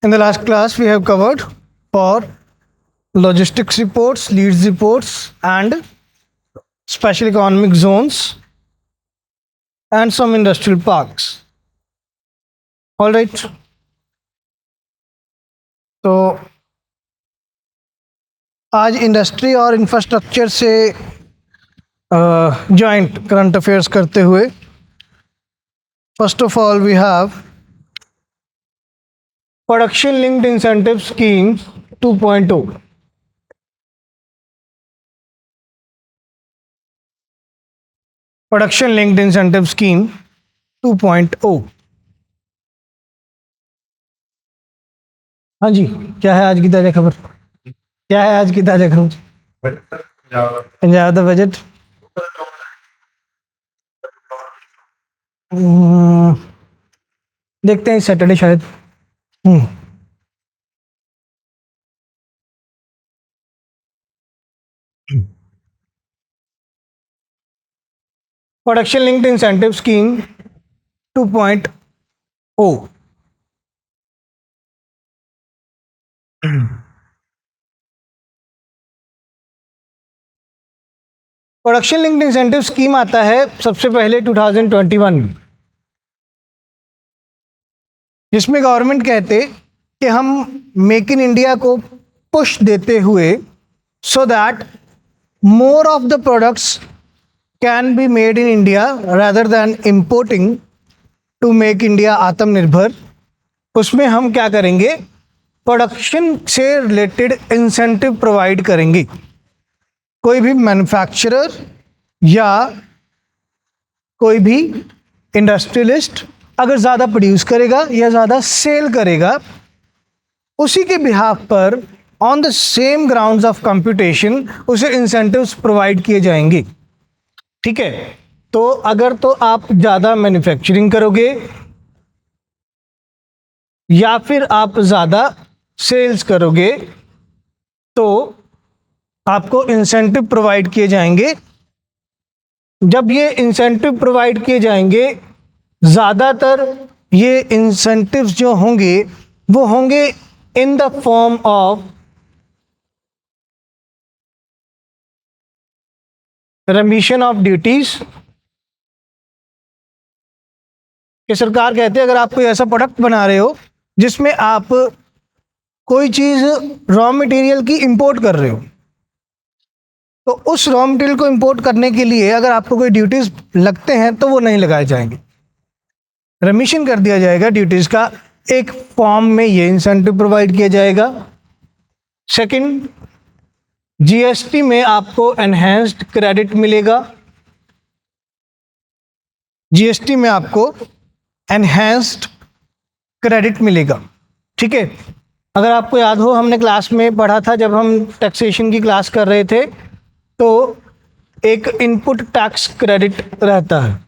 In the last class, we have covered for logistics reports, leads reports, and special economic zones, and some industrial parks. All right. तो आज industry और infrastructure से joint current affairs करते हुए first of all we have production linked incentive scheme 2.0. Production linked incentive scheme 2.0. हाँ जी, क्या है आज की ताज़ा खबर? क्या है आज की ताज़ा खबर? पंजाब दा बजट देखते हैं सैटरडे शायद. Production linked incentive scheme 2.0. Production linked incentive scheme आता है सबसे पहले 2021 में, जिसमें गवर्नमेंट कहते कि हम मेक इन इंडिया को पुश देते हुए so that more of the products can be made in India rather than importing to make India आत्मनिर्भर. उसमें हम क्या करेंगे? प्रोडक्शन से रिलेटेड इंसेंटिव प्रोवाइड करेंगे. कोई भी मैन्युफैक्चरर या कोई भी इंडस्ट्रियलिस्ट अगर ज़्यादा प्रोड्यूस करेगा या ज़्यादा सेल करेगा, उसी के बिहाफ पर on the same grounds of computation उसे इंसेंटिव्स प्रोवाइड किए जाएंगे. ठीक है, तो अगर तो आप ज़्यादा मैन्युफैक्चरिंग करोगे या फिर आप ज़्यादा सेल्स करोगे तो आपको इंसेंटिव प्रोवाइड किए जाएंगे. जब ये इंसेंटिव प्रोवाइड किए जाएंगे, ज़्यादातर ये इंसेंटिव्स जो होंगे वो होंगे in the form of remission of duties. कि सरकार कहते हैं अगर आप कोई ऐसा प्रोडक्ट बना रहे हो जिसमें आप कोई चीज़ रॉ मटेरियल की इंपोर्ट कर रहे हो, तो उस रॉ मटेरियल को इंपोर्ट करने के लिए अगर आपको कोई ड्यूटीज़ लगते हैं तो वो नहीं लगाए जाएंगे. रिमिशन कर दिया जाएगा ड्यूटीज़ का. एक फॉर्म में ये इंसेंटिव प्रोवाइड किया जाएगा. सेकंड, जीएसटी में आपको एनहेंस्ड क्रेडिट मिलेगा. जीएसटी में आपको एनहेंस्ड क्रेडिट मिलेगा. ठीक है, अगर आपको याद हो हमने क्लास में पढ़ा था जब हम टैक्सेशन की क्लास कर रहे थे, तो एक इनपुट टैक्स क्रेडिट रहता है.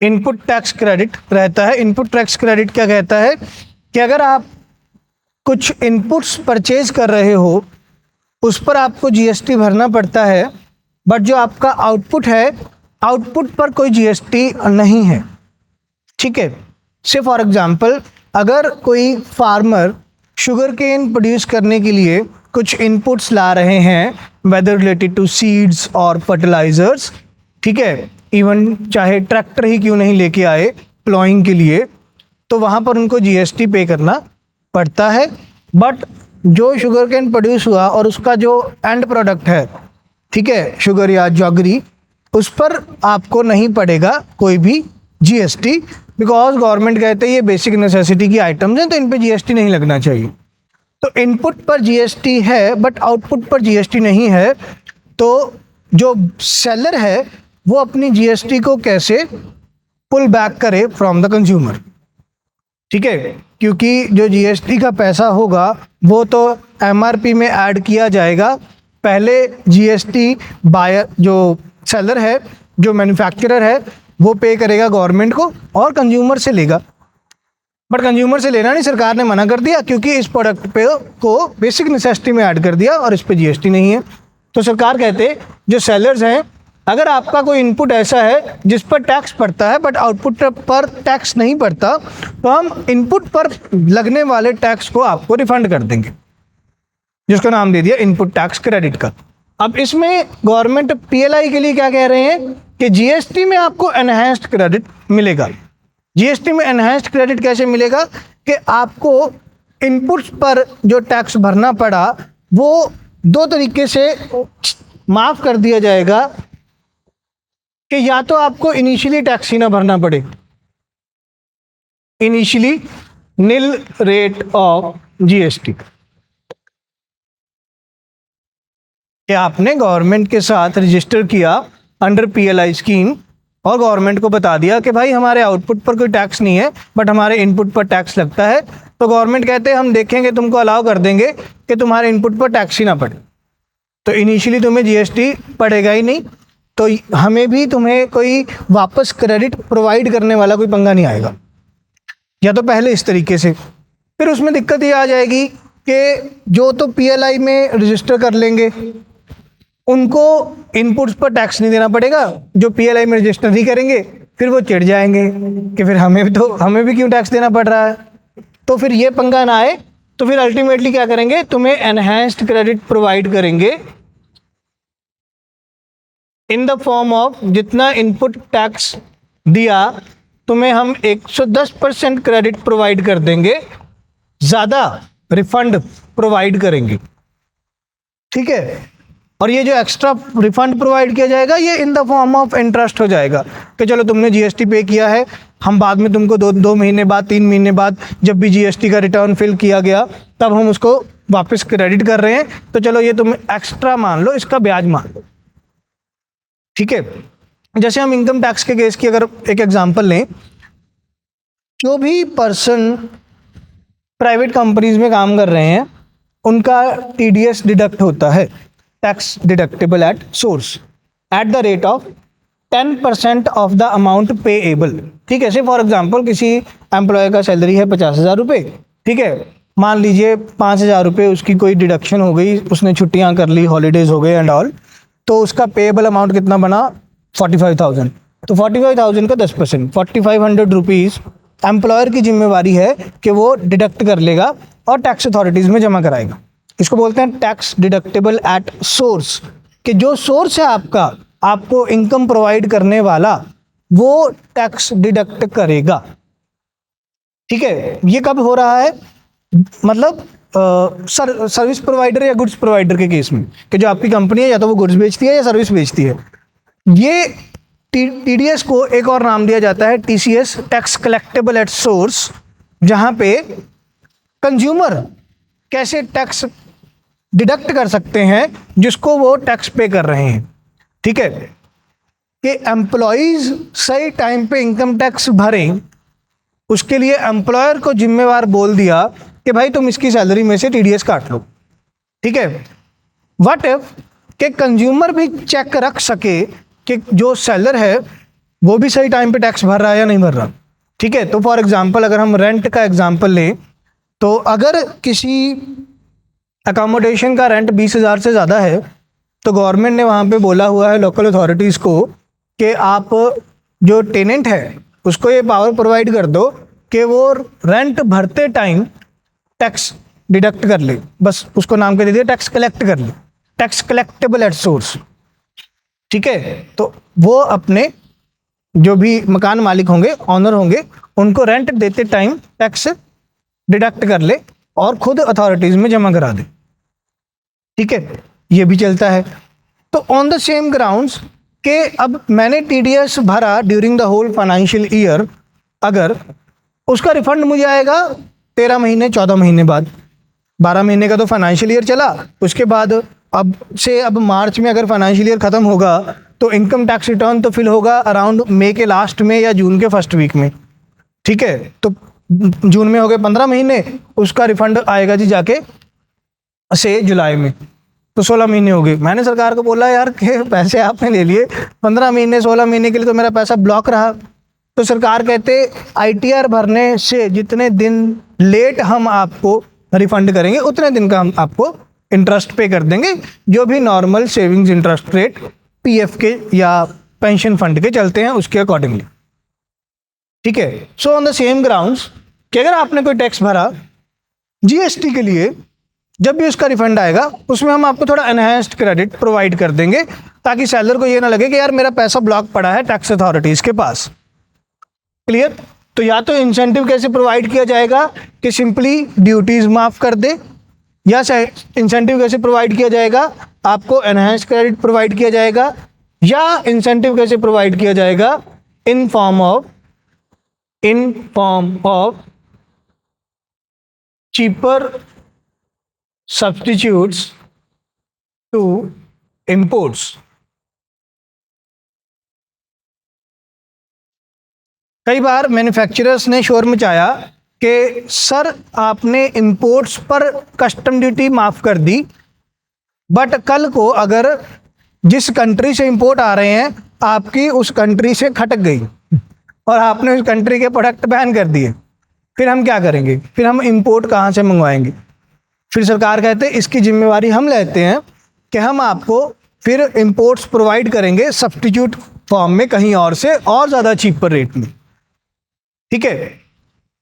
इनपुट टैक्स क्रेडिट रहता है. इनपुट टैक्स क्रेडिट क्या कहता है कि अगर आप कुछ इनपुट्स परचेज कर रहे हो उस पर आपको जीएसटी भरना पड़ता है, बट जो आपका आउटपुट है, आउटपुट पर कोई जीएसटी नहीं है. ठीक है, से फॉर एग्जांपल अगर कोई फार्मर शुगर केन प्रोड्यूस करने के लिए कुछ इनपुट्स ला रहे हैं, वेदर रिलेटेड टू सीड्स और फर्टिलाइजर्स, ठीक है, इवन चाहे ट्रैक्टर ही क्यों नहीं लेके आए प्लॉइंग के लिए, तो वहाँ पर उनको जीएसटी पे करना पड़ता है. बट जो शुगर केन प्रोड्यूस हुआ और उसका जो एंड प्रोडक्ट है, ठीक है, शुगर या जॉगरी, उस पर आपको नहीं पड़ेगा कोई भी जीएसटी, बिकॉज गवर्नमेंट कहते हैं ये बेसिक नेसेसिटी की आइटम्स हैं तो इन पे जीएसटी नहीं लगना चाहिए. तो इनपुट पर जीएसटी है बट आउटपुट पर जीएसटी नहीं है. तो जो सेलर है वो अपनी जीएसटी को कैसे पुल बैक करे फ्रॉम द कंज्यूमर. ठीक है, क्योंकि जो जीएसटी का पैसा होगा वो तो एमआरपी में ऐड किया जाएगा. पहले जीएसटी बायर, जो सेलर है, जो मैन्युफैक्चरर है, वो पे करेगा गवर्नमेंट को और कंज्यूमर से लेगा. बट कंज्यूमर से लेना नहीं, सरकार ने मना कर दिया क्योंकि इस प्रोडक्ट पे को बेसिक नेसेसिटी में ऐड कर दिया और इस पे जीएसटी नहीं है. तो सरकार कहते जो सेलर्स हैं अगर आपका कोई इनपुट ऐसा है जिस पर टैक्स पड़ता है बट आउटपुट पर टैक्स नहीं पड़ता, तो हम इनपुट पर लगने वाले टैक्स को आपको रिफंड कर देंगे, जिसका नाम दे दिया इनपुट टैक्स क्रेडिट का। अब इसमें गवर्नमेंट पीएलआई के लिए क्या कह रहे हैं कि जीएसटी में आपको एनहांस्ड क्रेडिट मिलेगा। जीएसटी में एनहांस्ड क्रेडिट कैसे मिलेगा कि आपको इनपुट्स पर जो टैक्स भरना पड़ा वो 2 तरीके से माफ़ कर दिया जाएगा कि या तो आपको इनिशियली टैक्स ही ना भरना पड़े, initially nil rate of GST, कि आपने गवर्नमेंट के साथ रजिस्टर किया अंडर पीएलआई स्कीम और गवर्नमेंट को बता दिया कि भाई हमारे आउटपुट पर कोई टैक्स नहीं है बट हमारे इनपुट पर टैक्स लगता है, तो गवर्नमेंट कहते हैं हम देखेंगे, तुमको अलाउ कर देंगे कि तुम्हारे इनपुट पर टैक्स ही ना पड़े। तो इनिशियली तुम्हें जीएसटी पड़ेगा ही नहीं, तो हमें भी तुम्हें कोई वापस क्रेडिट प्रोवाइड करने वाला कोई पंगा नहीं आएगा। या तो पहले इस तरीके से, फिर उसमें दिक्कत ये आ जाएगी कि जो तो पीएलआई में रजिस्टर कर लेंगे उनको इनपुट्स पर टैक्स नहीं देना पड़ेगा, जो पीएलआई में रजिस्टर नहीं करेंगे फिर वो चिढ़ जाएंगे कि फिर हमें भी क्यों टैक्स देना पड़ रहा है। तो फिर ये पंगा ना आए, तो फिर अल्टीमेटली क्या करेंगे, तुम्हें एनहांस्ड क्रेडिट प्रोवाइड करेंगे इन द फॉर्म ऑफ जितना इनपुट टैक्स दिया तुम्हें हम 110% क्रेडिट प्रोवाइड कर देंगे, ज़्यादा रिफंड प्रोवाइड करेंगे। ठीक है, और ये जो एक्स्ट्रा रिफंड प्रोवाइड किया जाएगा ये in the form of interest हो जाएगा कि चलो तुमने जीएसटी पे किया है, हम बाद में तुमको 2 महीने बाद 3 महीने बाद जब भी जीएसटी का रिटर्न फिल किया गया तब हम उसको वापस क्रेडिट कर रहे हैं, तो चलो ये तुम एक्स्ट्रा मान लो, इसका ब्याज मान लो। ठीक है, जैसे हम इनकम टैक्स के केस की अगर एक एग्जांपल लें, जो भी पर्सन प्राइवेट कंपनीज में काम कर रहे हैं उनका टीडीएस डिडक्ट होता है, tax deductible at source, at the rate of 10% of the amount payable. ठीक है, से फॉर एग्जांपल किसी एम्प्लॉय का सैलरी है 50,000 रुपये, ठीक है, मान लीजिए 5,000 रुपये उसकी कोई डिडक्शन हो गई, उसने छुट्टियां कर ली, हॉलीडेज हो गए एंड ऑल, तो उसका पेएबल अमाउंट कितना बना 45,000। तो 45,000 का 10%, 4,500 रुपीज़ एम्प्लॉयर की जिम्मेवारी है कि वो डिडक्ट कर लेगा और टैक्स अथॉरिटीज़ में जमा कराएगा। इसको बोलते हैं टैक्स डिडक्टेबल एट सोर्स, कि जो सोर्स है आपका, आपको इनकम प्रोवाइड करने वाला, वो टैक्स डिडक्ट करेगा। ठीक है, ये कब हो रहा है, मतलब सर्विस प्रोवाइडर या गुड्स प्रोवाइडर के केस में, कि जो आपकी कंपनी है या तो वो गुड्स बेचती है या सर्विस बेचती है। ये टीडीएस को एक और नाम दिया जाता है TCS, tax collectable at source, जहाँ पे कंज्यूमर कैसे टैक्स डिडक्ट कर सकते हैं जिसको वो टैक्स पे कर रहे हैं। ठीक है, कि एम्प्लॉयज़ सही टाइम पे इनकम टैक्स भरें, उसके लिए एम्प्लॉयर को जिम्मेवार बोल दिया कि भाई तुम इसकी सैलरी में से टीडीएस काट लो। ठीक है, व्हाट इफ कि कंज्यूमर भी चेक रख सके कि जो सेलर है वो भी सही टाइम पे टैक्स भर रहा है या नहीं भर रहा। ठीक है, तो फॉर एग्जांपल अगर हम रेंट का एग्जांपल लें, तो अगर किसी अकोमोडेशन का रेंट 20,000 से ज़्यादा है तो गवर्नमेंट ने वहाँ पे बोला हुआ है लोकल अथॉरिटीज़ को कि आप जो टेनेंट है उसको ये पावर प्रोवाइड कर दो कि वो रेंट भरते टाइम टैक्स डिडक्ट कर ले, बस उसको नाम के दे दिया टैक्स कलेक्ट कर ले, टैक्स कलेक्टेबल एट सोर्स। ठीक है, तो वो अपने जो भी मकान मालिक होंगे, ऑनर होंगे, उनको रेंट देते टाइम टैक्स डिडक्ट कर ले और खुद अथॉरिटीज़ में जमा करा दे। ठीक है, ये भी चलता है। तो ऑन द सेम ग्राउंड्स के अब मैंने टीडीएस भरा during the whole financial year, अगर उसका रिफंड मुझे आएगा 13 महीने 14 महीने बाद, 12 महीने का तो फाइनेंशियल ईयर चला, उसके बाद अब मार्च में अगर फाइनेंशियल ईयर ख़त्म होगा तो इनकम टैक्स रिटर्न तो फिल होगा अराउंड मई के लास्ट में या जून के फर्स्ट वीक में। ठीक है, तो जून में हो गए 15 महीने, उसका रिफंड आएगा जी जाके से जुलाई में, तो 16 महीने हो गए। मैंने सरकार को बोला यार कि पैसे आपने ले लिए, 15 महीने 16 महीने के लिए तो मेरा पैसा ब्लॉक रहा। तो सरकार कहते आईटीआर भरने से जितने दिन लेट हम आपको रिफंड करेंगे उतने दिन का हम आपको इंटरेस्ट पे कर देंगे, जो भी normal savings interest rate PF के या पेंशन फंड के चलते हैं उसके अकॉर्डिंगली। ठीक है, so on the same grounds कि अगर आपने कोई टैक्स भरा जीएसटी के लिए, जब भी उसका रिफंड आएगा उसमें हम आपको थोड़ा एनहांस्ड क्रेडिट प्रोवाइड कर देंगे ताकि सेलर को ये ना लगे कि यार मेरा पैसा ब्लॉक पड़ा है टैक्स अथॉरिटीज के पास। क्लियर? तो या तो इंसेंटिव कैसे प्रोवाइड किया जाएगा कि सिंपली ड्यूटीज माफ कर दे, या इंसेंटिव कैसे प्रोवाइड किया जाएगा, आपको एनहांस्ड क्रेडिट प्रोवाइड किया जाएगा, या इंसेंटिव कैसे प्रोवाइड किया जाएगा in form of cheaper substitutes to imports। कई बार मैन्युफैक्चरर्स ने शोर मचाया कि सर आपने इंपोर्ट्स पर कस्टम ड्यूटी माफ कर दी, बट कल को अगर जिस कंट्री से इंपोर्ट आ रहे हैं आपकी उस कंट्री से खटक गई और आपने उस कंट्री के प्रोडक्ट बैन कर दिए, फिर हम क्या करेंगे? फिर हम इंपोर्ट कहाँ से मंगवाएंगे? फिर सरकार कहते हैं इसकी जिम्मेवारी हम लेते हैं कि हम आपको फिर इंपोर्ट्स प्रोवाइड करेंगे सब्स्टिट्यूट फॉर्म में कहीं और से और ज़्यादा चीपर रेट में। ठीक है,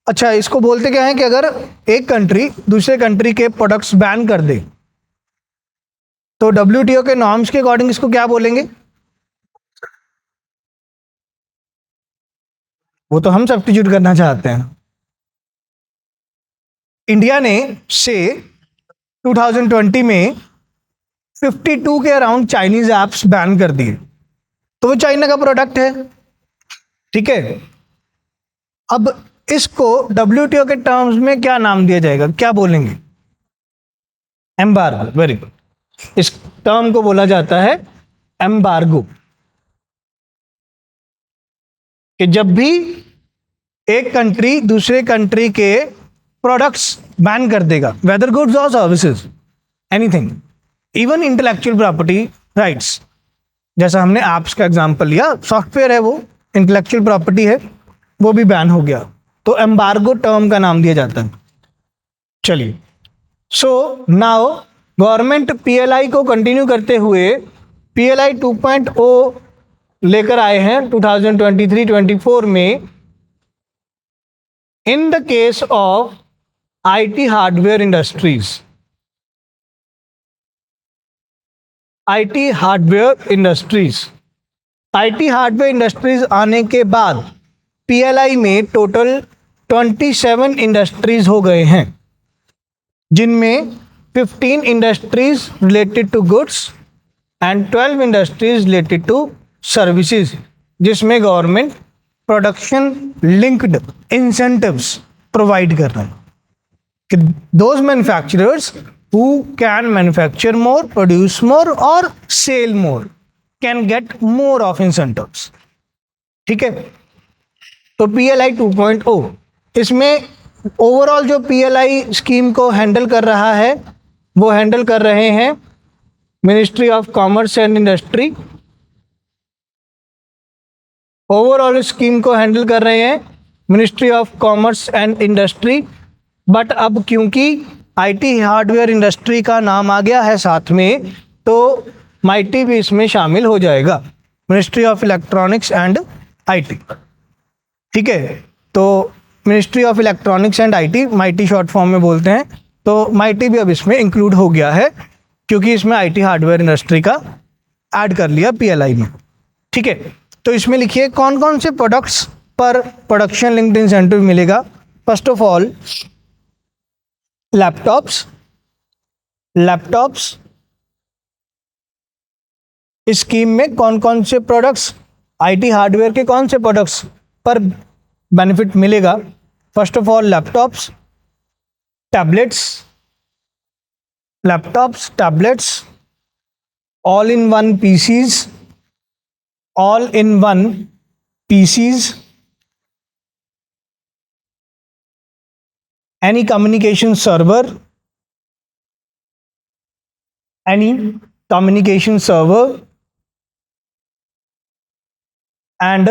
अच्छा इसको बोलते क्या है कि अगर एक कंट्री दूसरे कंट्री के प्रोडक्ट्स बैन कर दे तो WTO के नॉर्म्स के अकॉर्डिंग इसको क्या बोलेंगे? वो तो हम सब्स्टिट्यूट करना चाहते हैं। इंडिया ने से 2020 में 52 के अराउंड चाइनीज ऐप्स बैन कर दिए, तो वो चाइना का प्रोडक्ट है। ठीक है, अब इसको WTO के टर्म्स में क्या नाम दिया जाएगा, क्या बोलेंगे? एम्बार्गो। वेरी गुड, इस टर्म को बोला जाता है एम्बार्गो। कि जब भी एक कंट्री दूसरे कंट्री के प्रोडक्ट्स बैन कर देगा, वेदर गुड्स और services, anything, even intellectual property rights, जैसा हमने ऐप्स का एग्जांपल लिया, सॉफ्टवेयर है वो इंटेलेक्चुअल प्रॉपर्टी है, वो भी बैन हो गया, तो एम्बार्गो टर्म का नाम दिया जाता है। चलिए, सो नाउ गवर्नमेंट PLI को कंटिन्यू करते हुए PLI 2.0 लेकर आए हैं 2023-24 में। In the case of IT hardware industries, IT hardware industries आने के बाद PLI में टोटल 27 इंडस्ट्रीज हो गए हैं, जिनमें 15 industries related to goods and 12 industries related to services, जिसमें government production linked incentives provide कर रहे हैं कि those manufacturers who can manufacture more, produce more और sell more can get more of incentives। ठीक है, तो PLI 2.0 इसमें ओवरऑल जो PLI स्कीम को हैंडल कर रहा है वो हैंडल कर रहे हैं ministry of commerce and industry. Overall scheme को हैंडल कर रहे हैं ministry of commerce and industry, but अब क्योंकि IT हार्डवेयर इंडस्ट्री का नाम आ गया है साथ में, तो MeitY भी इसमें शामिल हो जाएगा, ministry of electronics and IT। ठीक है, तो ministry of electronics and IT MeitY short form में बोलते हैं, तो MeitY भी अब इसमें इंक्लूड हो गया है क्योंकि इसमें IT हार्डवेयर इंडस्ट्री का ऐड कर लिया PLI में। ठीक है, तो इसमें लिखिए कौन कौन से प्रोडक्ट्स पर प्रोडक्शन लिंक्ड इंसेंटिव मिलेगा। फर्स्ट ऑफ ऑल लैपटॉप्स इस स्कीम में कौन कौन से प्रोडक्ट्स, IT हार्डवेयर के कौन से प्रोडक्ट्स पर बेनिफिट मिलेगा? First of all laptops, tablets, all in one PCs, any communication server and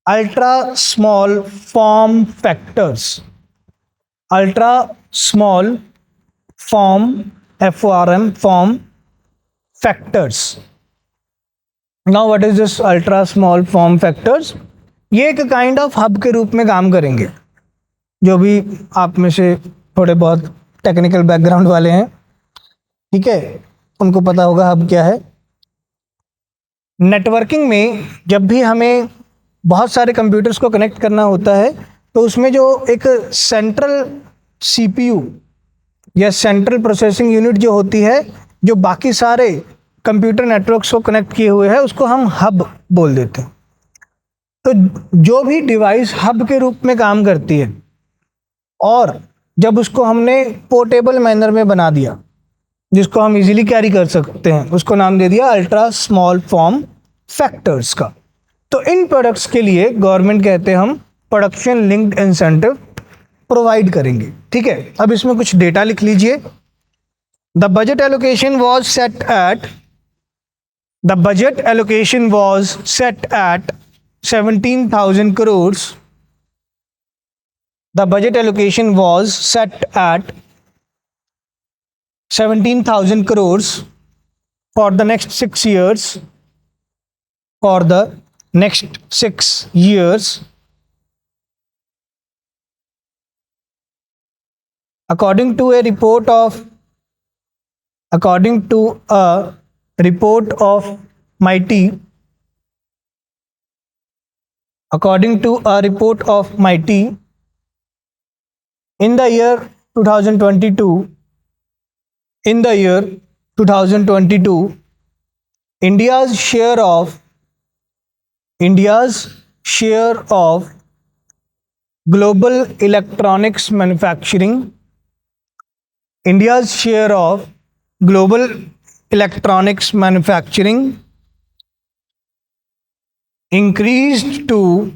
ultra small form factors, form factors। Now what is this ultra small form factors? ये एक kind of hub के रूप में काम करेंगे। जो भी आप में से थोड़े बहुत टेक्निकल बैकग्राउंड वाले हैं, ठीक है, उनको पता होगा हब क्या है। नेटवर्किंग में जब भी हमें बहुत सारे कंप्यूटर्स को कनेक्ट करना होता है तो उसमें जो एक सेंट्रल सीपीयू या सेंट्रल प्रोसेसिंग यूनिट जो होती है, जो बाकी सारे कंप्यूटर नेटवर्क्स को कनेक्ट किए हुए है, उसको हम हब बोल देते हैं। तो जो भी डिवाइस हब के रूप में काम करती है और जब उसको हमने पोर्टेबल मैनर में बना दिया, जिसको हम इजीली कैरी कर सकते हैं, उसको नाम दे दिया अल्ट्रा स्मॉल फॉर्म फैक्टर्स का। तो इन प्रोडक्ट्स के लिए गवर्नमेंट कहते हैं हम प्रोडक्शन लिंक्ड इंसेंटिव प्रोवाइड करेंगे। ठीक है, अब इसमें कुछ डेटा लिख लीजिए। The budget allocation was set at 17,000 crores. The budget allocation was set at 17,000 crores for the next 6 years. For the next 6 years, according to a report of MITI, in the year 2022, India's share of global electronics manufacturing increased to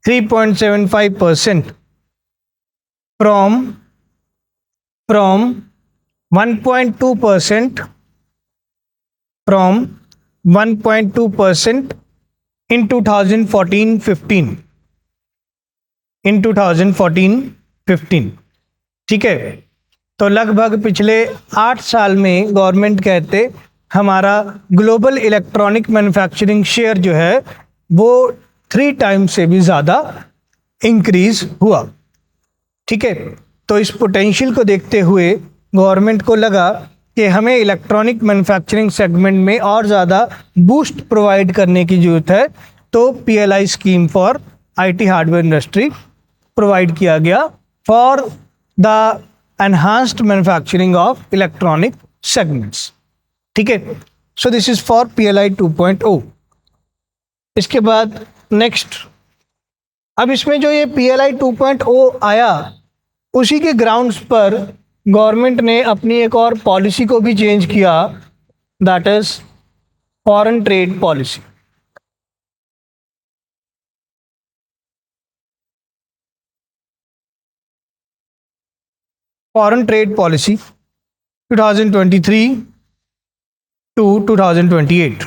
3.75%, from 1.2% in 2014-15। ठीक है, तो लगभग पिछले 8 साल में government कहते हमारा global electronic manufacturing share जो है वो 3 टाइम्स से भी ज़्यादा इंक्रीज हुआ। ठीक है, तो इस पोटेंशियल को देखते हुए गवर्नमेंट को लगा कि हमें इलेक्ट्रॉनिक मैन्युफैक्चरिंग सेगमेंट में और ज़्यादा बूस्ट प्रोवाइड करने की ज़रूरत है। तो PLI scheme for IT hardware industry provide किया गया for the enhanced manufacturing of electronic segments. ठीक है, so this is for PLI 2.0। इसके बाद नेक्स्ट, अब इसमें जो ये PLI 2.0 आया, उसी के ग्राउंड्स पर गवर्नमेंट ने अपनी एक और पॉलिसी को भी चेंज किया, that is foreign trade policy. Foreign trade policy 2023 to 2028,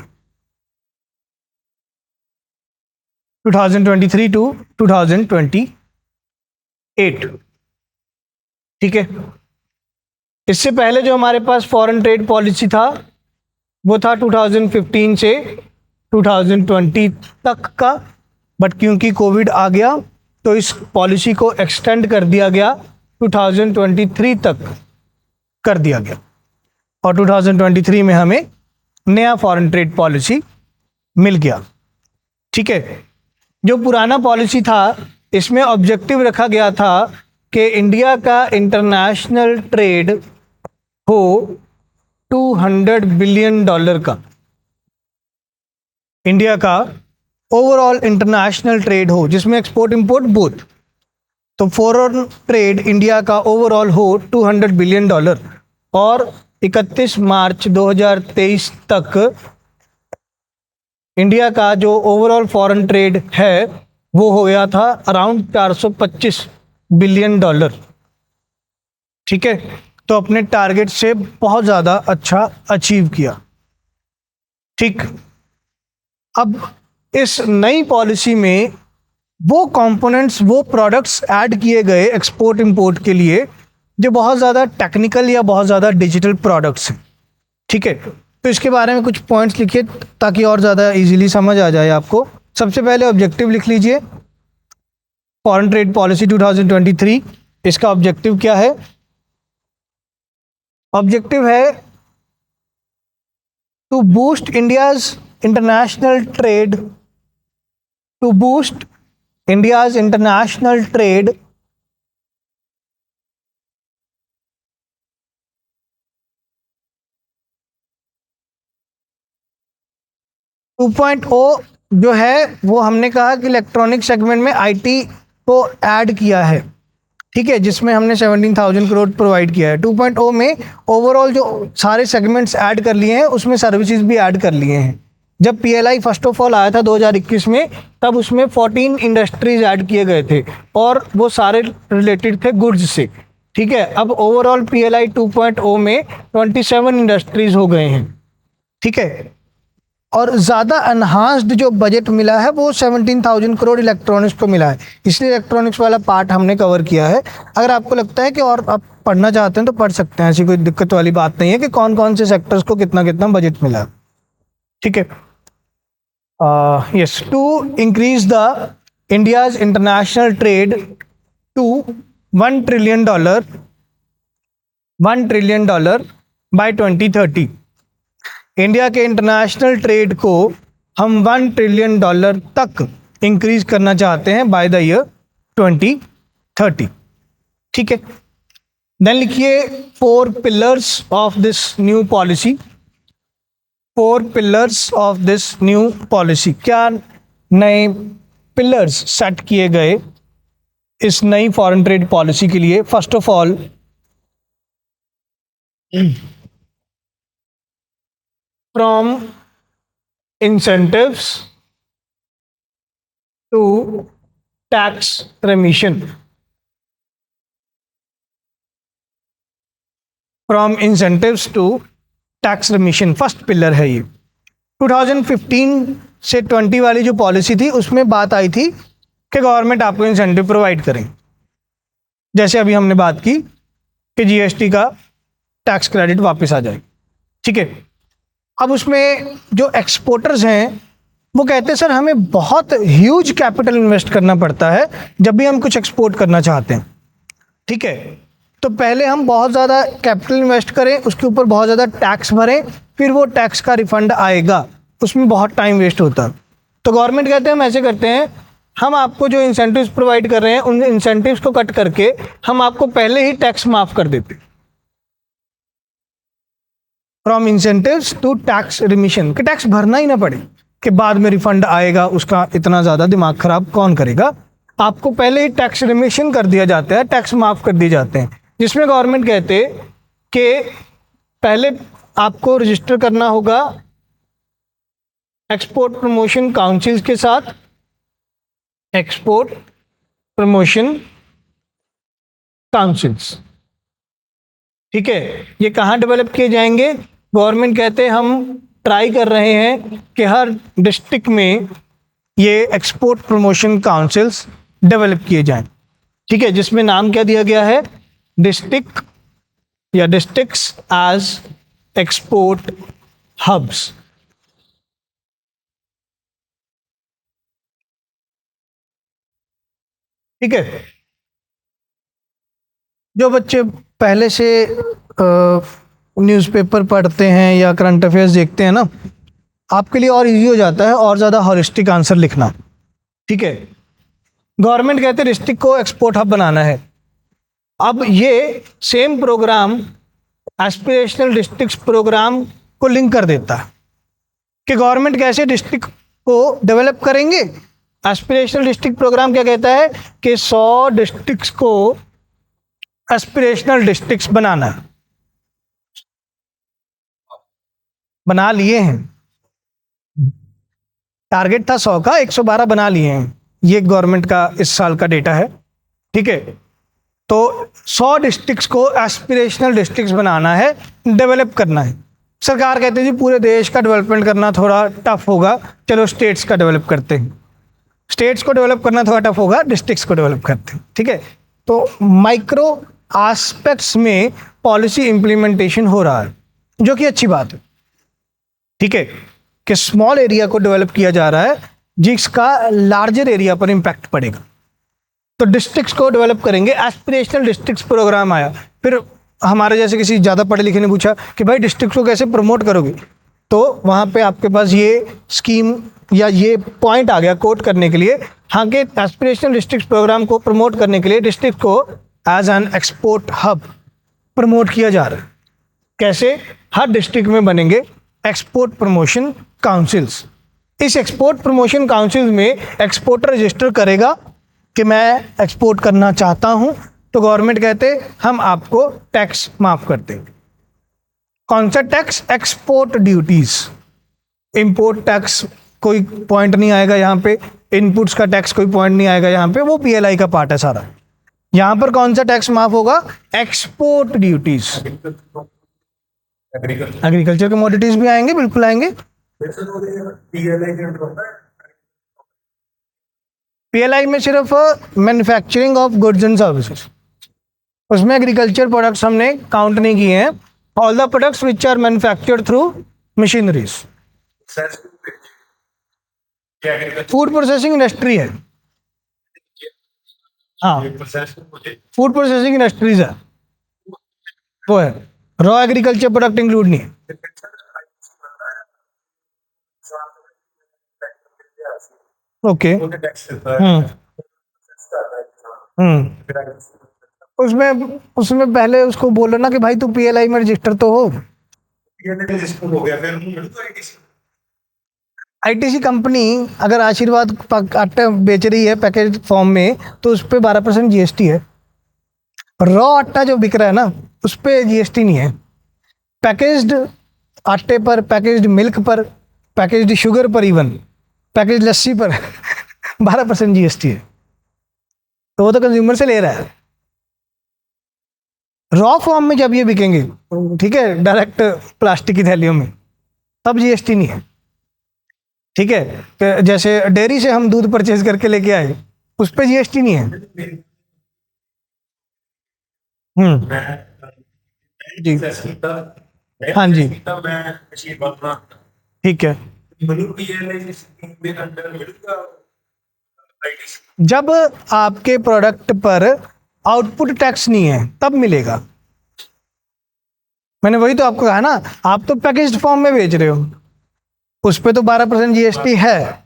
2023 to 2028। ठीक है, इससे पहले जो हमारे पास फॉरेन ट्रेड पॉलिसी था वो था 2015 से 2020 तक का, बट क्योंकि कोविड आ गया तो इस पॉलिसी को एक्सटेंड कर दिया गया, 2023 तक कर दिया गया, और 2023 में हमें नया फॉरेन ट्रेड पॉलिसी मिल गया। ठीक है, जो पुराना पॉलिसी था इसमें ऑब्जेक्टिव रखा गया था कि इंडिया का इंटरनेशनल ट्रेड हो $200 बिलियन का, इंडिया का ओवरऑल इंटरनेशनल ट्रेड हो जिसमें एक्सपोर्ट इंपोर्ट बोथ। तो फॉरेन ट्रेड इंडिया का ओवरऑल हो $200 बिलियन, और 31 मार्च 2023 तक इंडिया का जो ओवरऑल फॉरेन ट्रेड है वो हो गया था अराउंड $425 बिलियन। ठीक है, तो अपने टारगेट से बहुत ज़्यादा अच्छा अचीव किया। ठीक, अब इस नई पॉलिसी में वो कंपोनेंट्स, वो प्रोडक्ट्स ऐड किए गए एक्सपोर्ट इंपोर्ट के लिए जो बहुत ज़्यादा टेक्निकल या बहुत ज़्यादा डिजिटल प्रोडक्ट्स हैं। ठीक है, तो इसके बारे में कुछ पॉइंट्स लिखिए ताकि और ज़्यादा इजीली समझ आ जाए आपको। सबसे पहले ऑब्जेक्टिव लिख लीजिए, फॉरेन ट्रेड पॉलिसी 2023। इसका ऑब्जेक्टिव क्या है? ऑब्जेक्टिव है to boost India's international trade, to boost India's international trade two point O जो है वो हमने कहा कि इलेक्ट्रॉनिक सेगमेंट में आईटी को ऐड किया है। ठीक है, जिसमें हमने 17,000 करोड़ प्रोवाइड किया है। 2.0 में ओवरऑल जो सारे सेगमेंट्स ऐड कर लिए हैं उसमें सर्विसेज भी ऐड कर लिए हैं। जब पीएलआई फर्स्ट ऑफ ऑल आया था 2021 में, तब उसमें 14 इंडस्ट्रीज ऐड किए गए थे और वो सारे रिलेटेड थे गुड्स से। ठीक है, अब ओवरऑल पीएलआई 2.0 में 27 इंडस्ट्रीज हो गए हैं। ठीक है, और ज़्यादा एनहांस्ड जो बजट मिला है वो 17,000 करोड़ इलेक्ट्रॉनिक्स को मिला है, इसलिए इलेक्ट्रॉनिक्स वाला पार्ट हमने कवर किया है। अगर आपको लगता है कि और आप पढ़ना चाहते हैं तो पढ़ सकते हैं, ऐसी कोई दिक्कत वाली बात नहीं है कि कौन कौन से सेक्टर्स को कितना कितना बजट मिला। ठीक है, yes, to increase the India's international trade to $1 trillion, $1 trillion by 2030। India के इंटरनेशनल ट्रेड को हम $1 ट्रिलियन तक इंक्रीज करना चाहते हैं बाय द ईयर 2030। ठीक है, देन लिखिए 4 pillars of this new policy. 4 pillars of this new policy, क्या नए पिलर्स सेट किए गए इस नई फॉरेन ट्रेड पॉलिसी के लिए? First of all, from incentives to tax remission, from incentives to tax remission, first pillar है ये। 2015 से 20 वाली जो पॉलिसी थी उसमें बात आई थी कि गवर्नमेंट आपको इंसेंटिव प्रोवाइड करें, जैसे अभी हमने बात की कि जीएसटी का टैक्स क्रेडिट वापस आ जाए। ठीक है, अब उसमें जो एक्सपोर्टर्स हैं वो कहते हैं सर हमें बहुत ह्यूज कैपिटल इन्वेस्ट करना पड़ता है जब भी हम कुछ एक्सपोर्ट करना चाहते हैं। ठीक है, तो पहले हम बहुत ज़्यादा कैपिटल इन्वेस्ट करें, उसके ऊपर बहुत ज़्यादा टैक्स भरें, फिर वो टैक्स का रिफंड आएगा, उसमें बहुत टाइम वेस्ट होता है। तो गवर्नमेंट कहते हैं हम ऐसे करते हैं, हम आपको जो इंसेंटिव्स प्रोवाइड कर रहे हैं उन इंसेंटिव्स को कट करके हम आपको पहले ही टैक्स माफ़ कर देते। From incentives to tax remission, कि टैक्स भरना ही ना पड़े, कि बाद में रिफंड आएगा उसका इतना ज़्यादा दिमाग खराब कौन करेगा। आपको पहले ही टैक्स रिमिशन कर दिया जाता है, टैक्स माफ़ कर दिए जाते हैं, जिसमें गवर्नमेंट कहते कि पहले आपको रजिस्टर करना होगा एक्सपोर्ट प्रमोशन काउंसिल्स के साथ। एक्सपोर्ट प्रमोशन काउंसिल्स, ठीक है, ये कहाँ डेवलप किए जाएंगे? गवर्नमेंट कहते हैं हम ट्राई कर रहे हैं कि हर डिस्ट्रिक्ट में ये एक्सपोर्ट प्रमोशन काउंसिल्स डेवलप किए जाएं। ठीक है, जिसमें नाम क्या दिया गया है? डिस्ट्रिक्ट या डिस्ट्रिक्ट्स एज एक्सपोर्ट हब्स। ठीक है, जो बच्चे पहले से न्यूज़पेपर पढ़ते हैं या करंट अफेयर्स देखते हैं ना, आपके लिए और इजी हो जाता है और ज़्यादा हॉलिस्टिक आंसर लिखना। ठीक है, गवर्नमेंट कहते हैं डिस्ट्रिक्ट को एक्सपोर्ट हब बनाना है। अब ये same programme aspirational districts programme को लिंक कर देता है कि गवर्नमेंट कैसे डिस्ट्रिक्ट को डेवलप करेंगे। एस्पिरेशनल डिस्ट्रिक्ट प्रोग्राम क्या कहता है कि 100 डिस्ट्रिक्ट्स को एस्पिरेशनल डिस्ट्रिक्ट्स बनाना है। बना लिए हैं, टारगेट था 100 का, 112 बना लिए हैं, ये गवर्नमेंट का इस साल का डेटा है। ठीक है, तो 100 डिस्ट्रिक्ट्स को एस्पिरेशनल डिस्ट्रिक्ट्स बनाना है, डेवलप करना है। सरकार कहते हैं जी पूरे देश का डेवलपमेंट करना थोड़ा टफ होगा, चलो स्टेट्स का डेवलप करते हैं। स्टेट्स को डेवलप करना थोड़ा टफ होगा, डिस्ट्रिक्ट्स को डेवलप करते हैं, ठीक है। तो माइक्रो एस्पेक्ट्स में पॉलिसी इंप्लीमेंटेशन हो रहा है, जो कि अच्छी बात है, ठीक है, कि स्मॉल एरिया को डेवलप किया जा रहा है जिसका लार्जर एरिया पर इम्पैक्ट पड़ेगा। तो डिस्ट्रिक्ट्स को डेवलप करेंगे, एस्पिरेशनल डिस्ट्रिक्ट्स प्रोग्राम आया। फिर हमारे जैसे किसी ज़्यादा पढ़े लिखे ने पूछा कि भाई डिस्ट्रिक्ट को कैसे प्रमोट करोगे, तो वहाँ पे आपके पास ये स्कीम या ये पॉइंट आ गया कोट करने के लिए, हाँ कि एस्पिरेशनल डिस्ट्रिक्ट प्रोग्राम को प्रमोट करने के लिए डिस्ट्रिक्ट को as an export hub promote किया जा रहा है। कैसे? हर डिस्ट्रिक्ट में बनेंगे एक्सपोर्ट प्रमोशन काउंसिल्स। इस एक्सपोर्ट प्रमोशन काउंसिल में एक्सपोर्टर रजिस्टर करेगा कि मैं एक्सपोर्ट करना चाहता हूं, तो गवर्नमेंट कहते हम आपको टैक्स माफ करते हैं। कौन सा tax? Export duties. Import tax कोई पॉइंट नहीं आएगा यहाँ पे, इनपुट्स का टैक्स कोई पॉइंट नहीं आएगा यहाँ पे, वो पीएलआई का पार्ट है सारा। यहाँ पर कौन सा टैक्स माफ होगा? Export duties. एग्रीकल्चर कमोडिटीज भी आएंगे, बिल्कुल आएंगे। पीएलआई में सिर्फ manufacturing of goods and services, उसमें एग्रीकल्चर प्रोडक्ट्स हमने काउंट नहीं किए हैं। All the products which are manufactured through machineries. Food processing industry है, हाँ, फूड प्रोसेसिंग इंडस्ट्रीज है, वो है। रॉ एग्रीकल्चर प्रोडक्ट इंक्लूड नहीं है। ओके। उसमें उसमें पहले उसको बोलो ना कि भाई तू पीएलआई में रजिस्टर तो हो। आईटीसी कंपनी अगर आशीर्वाद आटा बेच रही है पैकेज फॉर्म में, तो उस पर 12% जीएसटी है। रॉ आटा जो बिक रहा है ना, उस पर जीएसटी नहीं है। पैकेज्ड आटे पर, पैकेज्ड मिल्क पर, पैकेज्ड शुगर पर, इवन पैकेज लस्सी पर 12% जीएसटी है। तो वो तो कंज्यूमर से ले रहा है। रॉ फॉर्म में जब ये बिकेंगे, ठीक है, डायरेक्ट प्लास्टिक की थैलियों में, तब जीएसटी नहीं है, ठीक है। कि जैसे डेयरी से हम दूध परचेज करके लेके आए, उस पर जीएसटी नहीं है। जी, हाँ जी, ठीक है। जब आपके प्रोडक्ट पर आउटपुट टैक्स नहीं है तब मिलेगा। मैंने वही तो आपको कहा ना, आप तो पैकेज्ड फॉर्म में बेच रहे हो, उस पे तो 12% जीएसटी है।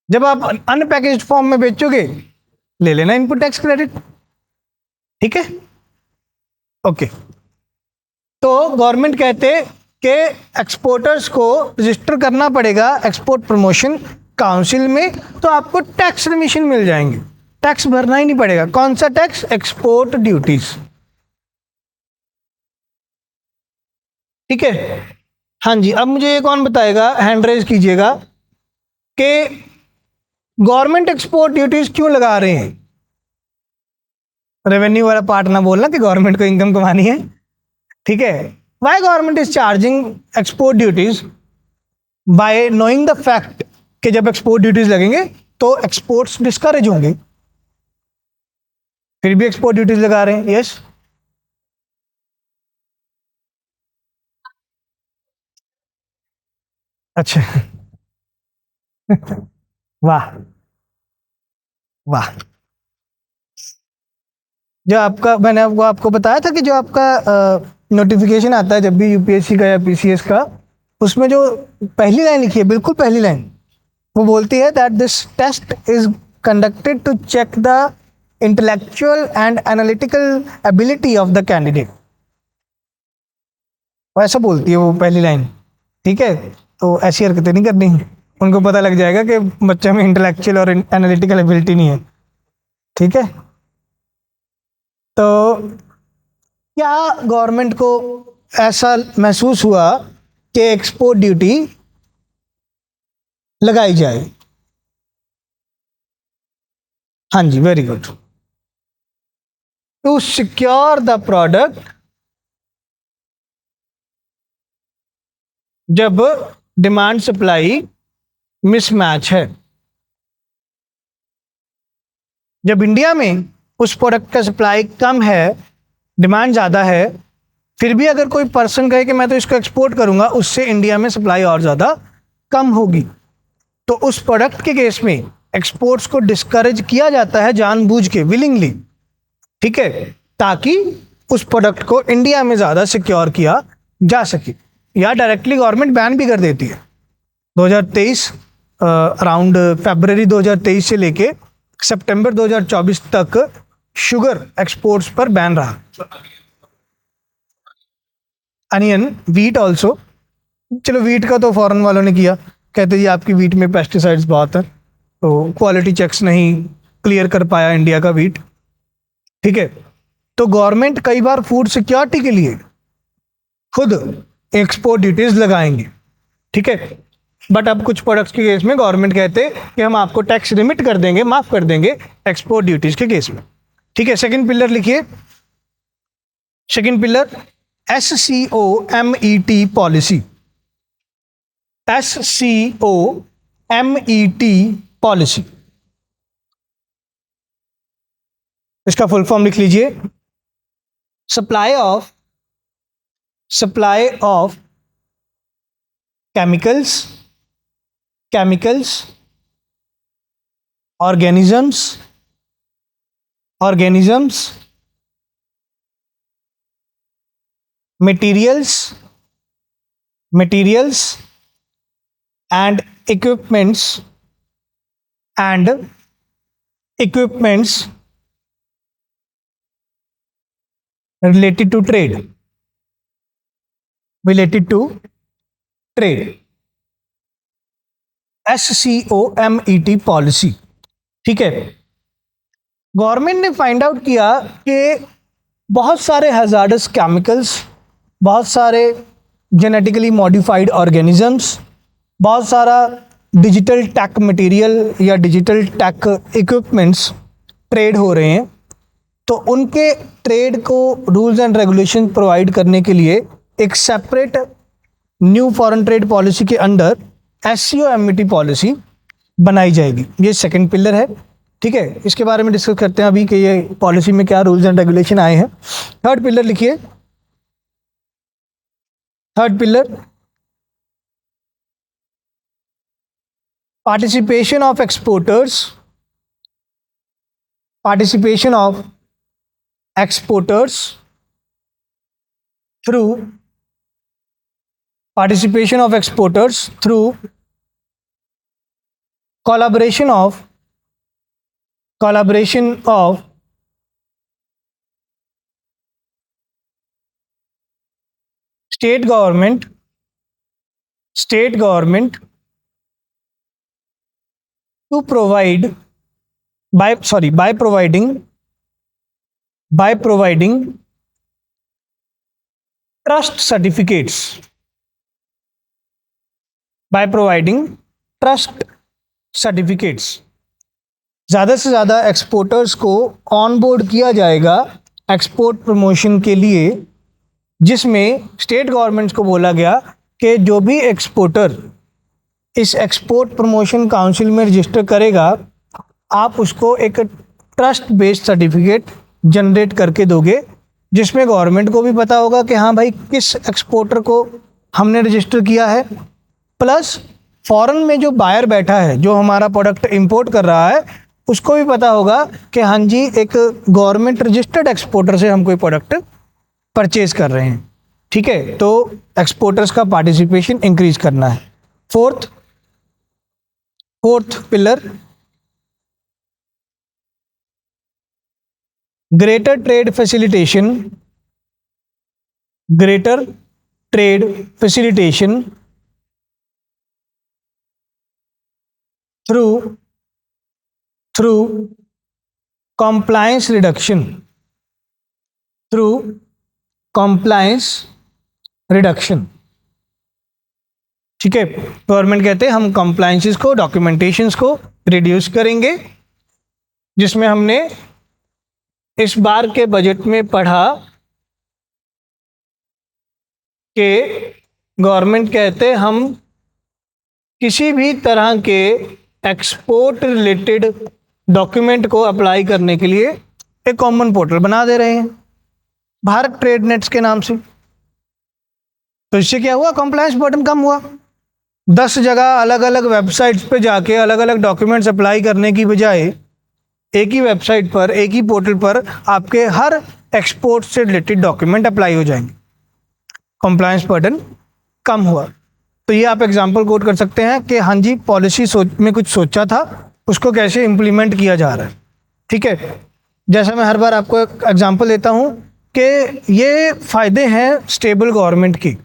जब आप अनपैकेज्ड फॉर्म में बेचोगे, ले लेना इनपुट टैक्स क्रेडिट, ठीक है, ओके। तो गवर्नमेंट कहते कि एक्सपोर्टर्स को रजिस्टर करना पड़ेगा एक्सपोर्ट प्रमोशन काउंसिल में, तो आपको टैक्स रिमिशन मिल जाएंगे, टैक्स भरना ही नहीं पड़ेगा। कौन सा टैक्स? एक्सपोर्ट ड्यूटीज, ठीक है। हाँ जी, अब मुझे ये कौन बताएगा, हैंड रेज कीजिएगा, कि गवर्नमेंट एक्सपोर्ट ड्यूटीज क्यों लगा रहे हैं? रेवेन्यू वाला पार्ट ना बोलना कि गवर्नमेंट को इनकम कमानी है, ठीक है। Why government is charging export duties? Bye knowing the fact कि जब एक्सपोर्ट ड्यूटीज लगेंगे तो एक्सपोर्ट्स डिस्करेज होंगे, फिर भी एक्सपोर्ट ड्यूटीज लगा रहे हैं। यस, अच्छा वाह वाह। जो आपका, मैंने आपको बताया था कि जो आपका नोटिफिकेशन आता है जब भी यूपीएससी का या पीसीएस का, उसमें जो पहली लाइन लिखी है, बिल्कुल पहली लाइन, वो बोलती है that this test is conducted to check the intellectual and analytical ability of the candidate. वैसा बोलती है वो पहली लाइन, ठीक है। तो ऐसी हरकतें नहीं करनी, उनको पता लग जाएगा कि बच्चे में इंटेलेक्चुअल और एनालिटिकल एबिलिटी नहीं है, ठीक है। तो क्या गवर्नमेंट को ऐसा महसूस हुआ कि एक्सपोर्ट ड्यूटी लगाई जाए? हाँ जी, very good. To secure the product, जब डिमांड सप्लाई मिसमैच है, जब इंडिया में उस प्रोडक्ट का सप्लाई कम है, डिमांड ज़्यादा है, फिर भी अगर कोई पर्सन कहे कि मैं तो इसको एक्सपोर्ट करूंगा, उससे इंडिया में सप्लाई और ज़्यादा कम होगी। तो उस प्रोडक्ट के केस में एक्सपोर्ट्स को डिस्करेज किया जाता है जानबूझ के, विलिंगली, ठीक है, ताकि उस प्रोडक्ट को इंडिया में ज़्यादा सिक्योर किया जा सके, या डायरेक्टली गवर्नमेंट बैन भी कर देती है। 2023 अराउंड फरवरी 2023 से लेके सितंबर 2024 तक शुगर एक्सपोर्ट्स पर बैन रहा। Onion, wheat also. चलो वीट का तो फॉरेन वालों ने किया, कहते जी आपकी वीट में पेस्टिसाइड्स बहुत है, तो क्वालिटी चेक्स नहीं क्लियर कर पाया इंडिया का वीट, ठीक है। तो गवर्नमेंट कई बार फूड सिक्योरिटी के लिए खुद एक्सपोर्ट ड्यूटीज लगाएंगे, ठीक है। बट अब कुछ प्रोडक्ट्स के केस में गवर्नमेंट कहते हैं कि हम आपको टैक्स रिमिट कर देंगे, माफ कर देंगे एक्सपोर्ट ड्यूटीज के केस में, ठीक है। सेकंड पिलर लिखिए, second pillar SCOMET policy. SCOMET policy, इसका फुल फॉर्म लिख लीजिए, supply of chemicals, organisms, materials and equipments related to trade, SCOMET policy, ठीक है। गवर्नमेंट ने फाइंड आउट किया कि बहुत सारे हैजार्डस केमिकल्स, बहुत सारे जेनेटिकली मॉडिफाइड ऑर्गेनिजम्स, बहुत सारा डिजिटल टेक मटेरियल या डिजिटल टेक इक्विपमेंट्स ट्रेड हो रहे हैं। तो उनके ट्रेड को रूल्स एंड रेगुलेशन प्रोवाइड करने के लिए एक separate new foreign trade policy के अंडर SCOMET पॉलिसी बनाई जाएगी। ये सेकंड पिलर है, ठीक है। इसके बारे में डिस्कस करते हैं अभी कि ये पॉलिसी में क्या रूल्स एंड रेगुलेशन आए हैं। थर्ड पिलर लिखिए, third pillar participation of exporters through collaboration of state government to provide by providing trust certificates, ज़्यादा से ज़्यादा एक्सपोर्टर्स को ऑन बोर्ड किया जाएगा एक्सपोर्ट प्रमोशन के लिए, जिसमें स्टेट गवर्नमेंट्स को बोला गया कि जो भी एक्सपोर्टर इस एक्सपोर्ट प्रमोशन काउंसिल में रजिस्टर करेगा, आप उसको एक ट्रस्ट बेस्ड सर्टिफिकेट जनरेट करके दोगे, जिसमें गवर्नमेंट को भी पता होगा कि हाँ भाई किस एक्सपोर्टर को हमने रजिस्टर किया है, प्लस फॉरेन में जो बायर बैठा है जो हमारा प्रोडक्ट इंपोर्ट कर रहा है उसको भी पता होगा कि हाँ जी एक गवर्नमेंट रजिस्टर्ड एक्सपोर्टर से हम कोई प्रोडक्ट परचेज कर रहे हैं, ठीक है। तो एक्सपोर्टर्स का पार्टिसिपेशन इंक्रीज करना है। Fourth pillar greater trade facilitation through compliance reduction, ठीक है। गवर्नमेंट कहते हैं हम कंप्लायंसेस को, डॉक्यूमेंटेशंस को रिड्यूस करेंगे, जिसमें हमने इस बार के बजट में पढ़ा कि गवर्नमेंट कहते हैं हम किसी भी तरह के एक्सपोर्ट रिलेटेड डॉक्यूमेंट को अप्लाई करने के लिए एक कॉमन पोर्टल बना दे रहे हैं भारत ट्रेड नेट्स के नाम से। तो इससे क्या हुआ, कंप्लायंस बर्डन कम हुआ। 10 जगह अलग अलग वेबसाइट्स पे जाके अलग अलग डॉक्यूमेंट्स अप्लाई करने की बजाय एक ही वेबसाइट पर, एक ही पोर्टल पर आपके हर एक्सपोर्ट से रिलेटेड डॉक्यूमेंट अप्लाई हो जाएंगे। कंप्लायंस बर्डन कम हुआ। तो ये आप एग्जांपल कोट कर सकते हैं कि हाँ जी, पॉलिसी में कुछ सोचा था, उसको कैसे इम्प्लीमेंट किया जा रहा है। ठीक है, जैसा मैं हर बार आपको एक एग्जांपल देता हूँ कि ये फ़ायदे हैं स्टेबल गवर्नमेंट की।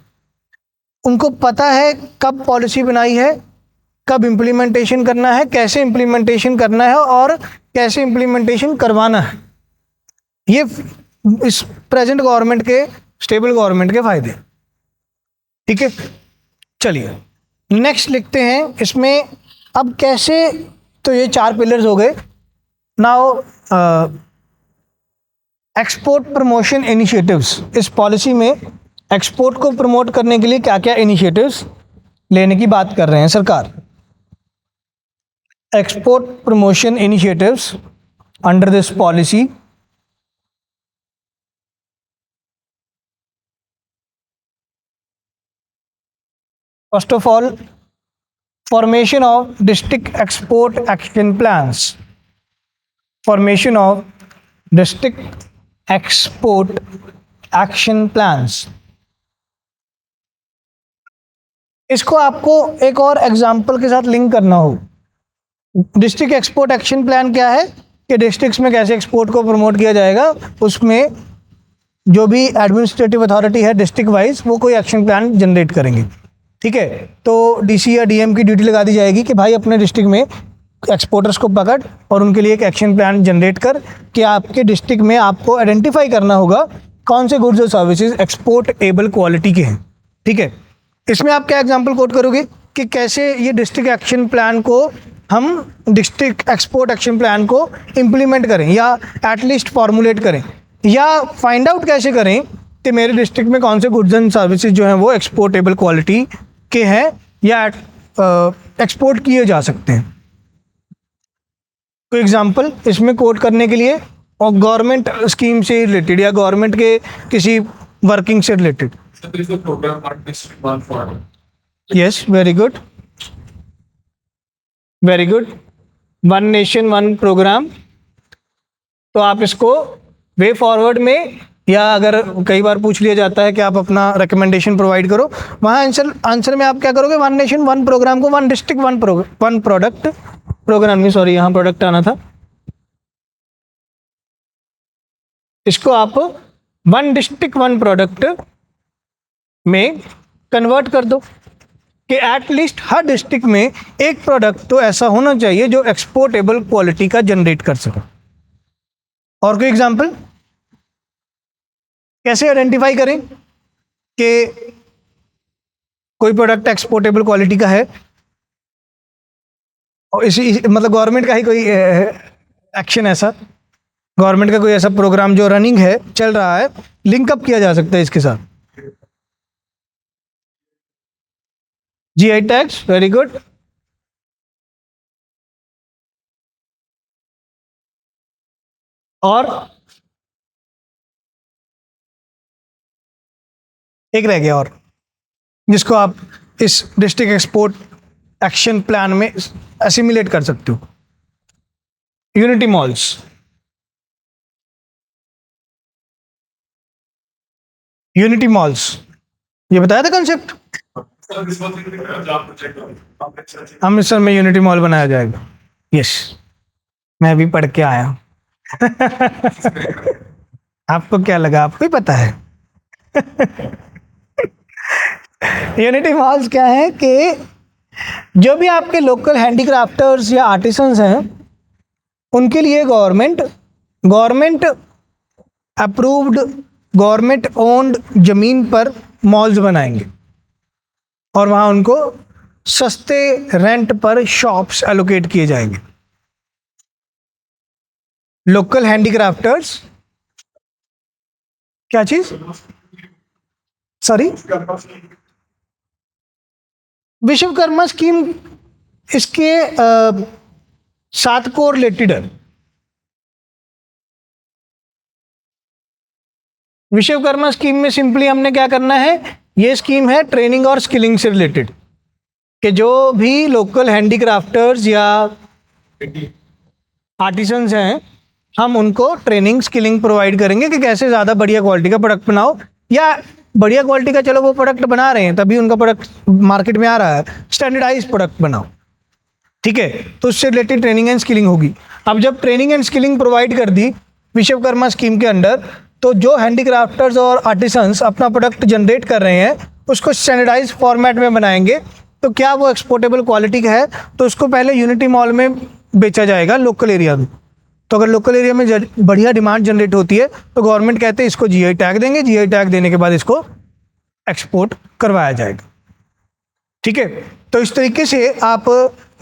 उनको पता है कब पॉलिसी बनाई है, कब इम्प्लीमेंटेशन करना है, कैसे इम्प्लीमेंटेशन करना है और कैसे इम्प्लीमेंटेशन करवाना है। ये इस प्रेजेंट गवर्नमेंट के, स्टेबल गवर्नमेंट के फ़ायदे। ठीक है, चलिए नेक्स्ट लिखते हैं इसमें। अब कैसे, तो ये 4 पिलर्स हो गए। Now export promotion initiatives. इस पॉलिसी में एक्सपोर्ट को प्रमोट करने के लिए क्या क्या इनिशिएटिव्स लेने की बात कर रहे हैं सरकार। Export promotion initiatives under this policy first of all, formation of district export action plans. Formation of district export action plans. इसको आपको एक और एग्जांपल के साथ लिंक करना हो। डिस्ट्रिक्ट एक्सपोर्ट एक्शन प्लान क्या है कि डिस्ट्रिक्ट्स में कैसे एक्सपोर्ट को प्रमोट किया जाएगा, उसमें जो भी एडमिनिस्ट्रेटिव अथॉरिटी है डिस्ट्रिक्ट वाइज, वो कोई एक्शन प्लान जनरेट करेंगे। ठीक है, तो डीसी या डीएम की ड्यूटी लगा दी जाएगी कि भाई अपने डिस्ट्रिक्ट में एक्सपोर्टर्स को पकड़ और उनके लिए एक एक्शन प्लान जनरेट कर कि आपके डिस्ट्रिक्ट में आपको आइडेंटिफाई करना होगा कौन से गुड्स और सर्विसेज एक्सपोर्टेबल क्वालिटी के हैं। ठीक है, इसमें आप क्या एग्जांपल कोट करोगे कि कैसे ये डिस्ट्रिक्ट एक्शन प्लान को हम डिस्ट्रिक्ट एक्सपोर्ट एक्शन प्लान को इम्प्लीमेंट करें या एटलीस्ट फॉर्मुलेट करें, या फाइंड आउट कैसे करें कि मेरे डिस्ट्रिक्ट में कौन से गुड्स एंड सर्विसेज जो हैं वो एक्सपोर्टेबल क्वालिटी के हैं या एक्सपोर्ट किए जा सकते हैं। कोई एग्जांपल इसमें कोट करने के लिए, और गवर्नमेंट स्कीम से रिलेटेड या गवर्नमेंट के किसी वर्किंग से related. Yes, very good, very good. One nation one programme. तो आप इसको वे फॉरवर्ड में, या अगर कई बार पूछ लिया जाता है कि आप अपना रिकमेंडेशन प्रोवाइड करो, वहाँ आंसर में आप क्या करोगे, वन नेशन वन प्रोग्राम को one district one product programme में, सॉरी यहाँ प्रोडक्ट आना था, इसको आप वन डिस्ट्रिक्ट वन प्रोडक्ट में कन्वर्ट कर दो कि एटलीस्ट हर डिस्ट्रिक्ट में एक प्रोडक्ट तो ऐसा होना चाहिए जो एक्सपोर्टेबल क्वालिटी का जनरेट कर सके। और कोई एग्जांपल, कैसे आइडेंटिफाई करें कि कोई प्रोडक्ट एक्सपोर्टेबल क्वालिटी का है, और इसी मतलब गवर्नमेंट का ही कोई एक्शन, ऐसा गवर्नमेंट का कोई ऐसा प्रोग्राम जो रनिंग है, चल रहा है, लिंकअप किया जा सकता है इसके साथ। GI tags, very good. और एक रह गया और, जिसको आप इस डिस्ट्रिक्ट एक्सपोर्ट एक्शन प्लान में एसिमुलेट कर सकते हो, यूनिटी मॉल्स। यूनिटी मॉल्स, ये बताया था कंसेप्ट। अमृतसर में यूनिटी मॉल बनाया जाएगा। यस, मैं भी पढ़ के आया हूं। आपको क्या लगा, आपको ही पता है। यूनिटी मॉल्स क्या है कि जो भी आपके लोकल हैंडीक्राफ्टर्स या आर्टिसंस हैं, उनके लिए गवर्नमेंट अप्रूव्ड, गवर्नमेंट ओन्ड जमीन पर मॉल्स बनाएंगे और वहाँ उनको सस्ते रेंट पर शॉप्स एलोकेट किए जाएंगे। लोकल हैंडीक्राफ्टर्स, क्या चीज, सॉरी, विश्वकर्मा स्कीम, इसके साथ को रिलेटेड है। विश्वकर्मा स्कीम में सिंपली हमने क्या करना है, ये स्कीम है ट्रेनिंग और स्किलिंग से रिलेटेड, कि जो भी लोकल हैंडीक्राफ्टर्स या आर्टिसंस हैं, हम उनको ट्रेनिंग स्किलिंग प्रोवाइड करेंगे कि कैसे ज़्यादा बढ़िया क्वालिटी का प्रोडक्ट बनाओ, या बढ़िया क्वालिटी का चलो वो प्रोडक्ट बना रहे हैं तभी उनका प्रोडक्ट मार्केट में आ रहा है, स्टैंडर्डाइज प्रोडक्ट बनाओ, ठीक है। तो उससे रिलेटेड ट्रेनिंग एंड स्किलिंग होगी। अब जब ट्रेनिंग एंड स्किलिंग प्रोवाइड कर दी विश्वकर्मा स्कीम के अंडर, तो जो हैंडीक्राफ्टर्स और आर्टिसंस अपना प्रोडक्ट जनरेट कर रहे हैं उसको स्टैंडर्डाइज फॉर्मेट में बनाएंगे। तो क्या वो एक्सपोर्टेबल क्वालिटी का है, तो उसको पहले यूनिटी मॉल में बेचा जाएगा लोकल एरिया में। तो अगर लोकल एरिया में बढ़िया डिमांड जनरेट होती है तो गवर्नमेंट कहते हैं इसको जीआई टैग देंगे, जीआई टैग देने के बाद इसको एक्सपोर्ट करवाया जाएगा, ठीक है। तो इस तरीके से आप